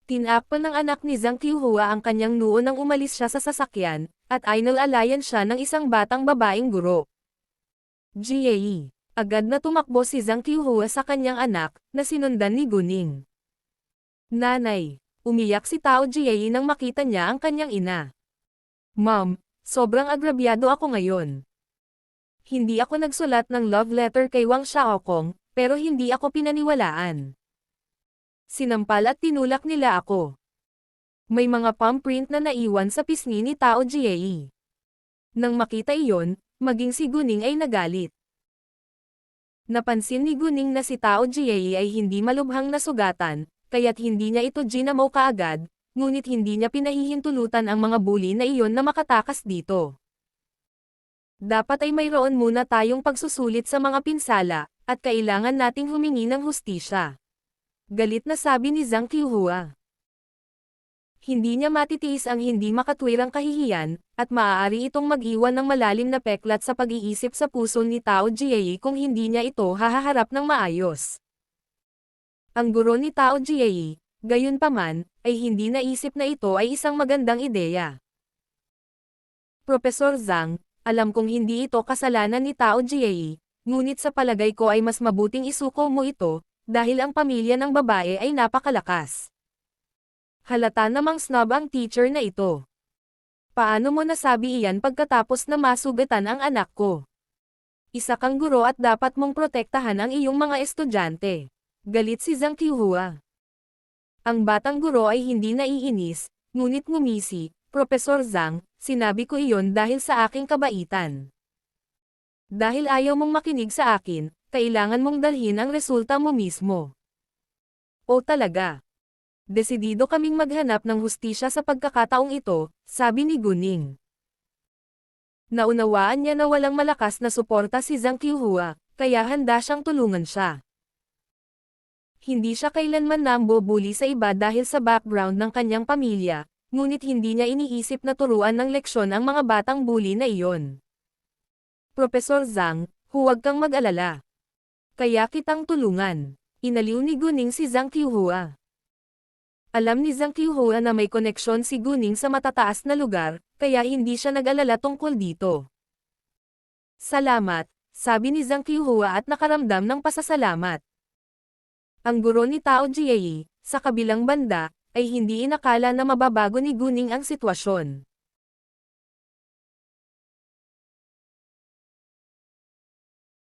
A: Tinakpan ng anak ni Zhang Qiuhua ang kanyang noo nang umalis siya sa sasakyan, at inalalayan siya ng isang batang babaeng guro. Jie. Agad na tumakbo si Zhang Qiuhua sa kanyang anak, na sinundan ni Guning. Nanay. Umiyak si Tao Jie nang makita niya ang kanyang ina. Mom, sobrang agrabyado ako ngayon. Hindi ako nagsulat ng love letter kay Wang Xiaokong, pero hindi ako pinaniwalaan. Sinampal at tinulak nila ako. May mga palm print na naiwan sa pisngi ni Tao Jie. Nang makita iyon, maging si Guning ay nagalit. Napansin ni Guning na si Tao Jie ay hindi malubhang nasugatan, kaya't hindi niya ito ginamaw kaagad, ngunit hindi niya pinahihintulutan ang mga bully na iyon na makatakas dito. Dapat ay mayroon muna tayong pagsusulit sa mga pinsala, at kailangan nating humingi ng hustisya. Galit na sabi ni Zhang Qiuhua. Hindi niya matitiis ang hindi makatwirang kahihiyan, at maaari itong mag-iwan ng malalim na peklat sa pag-iisip sa puso ni Tao Jiayi kung hindi niya ito hahaharap ng maayos. Ang guro ni Tao Jiayi, gayunpaman, ay hindi naisip na ito ay isang magandang ideya. Profesor Zhang, alam kong hindi ito kasalanan ni Tao Jiayi, ngunit sa palagay ko ay mas mabuting isuko mo ito, dahil ang pamilya ng babae ay napakalakas. Halata namang snob ang teacher na ito. Paano mo nasabi iyan pagkatapos na masugatan ang anak ko? Isa kang guro at dapat mong protektahan ang iyong mga estudyante. Galit si Zhang Qiuhua. Ang batang guro ay hindi naiinis, ngunit ngumisi, Profesor Zhang, sinabi ko iyon dahil sa aking kabaitan. Dahil ayaw mong makinig sa akin, kailangan mong dalhin ang resulta mo mismo. O talaga? Desidido kaming maghanap ng hustisya sa pagkakataong ito, sabi ni Guning. Naunawaan niya na walang malakas na suporta si Zhang Qiuhua, kaya handa siyang tulungan siya. Hindi siya kailanman nambubuli sa iba dahil sa background ng kanyang pamilya, ngunit hindi niya iniisip na turuan ng leksyon ang mga batang bully na iyon. Profesor Zhang, huwag kang mag-alala. Kaya kitang tulungan. Inaliw ni Guning si Zhang Qiuhua. Alam ni Zhang Qiuhua na may koneksyon si Guning sa matataas na lugar, kaya hindi siya nag-alala tungkol dito. Salamat, sabi ni Zhang Qiuhua at nakaramdam ng pasasalamat. Ang guro ni Tao Jiayi, sa kabilang banda, ay hindi inakala na mababago ni Guning ang sitwasyon.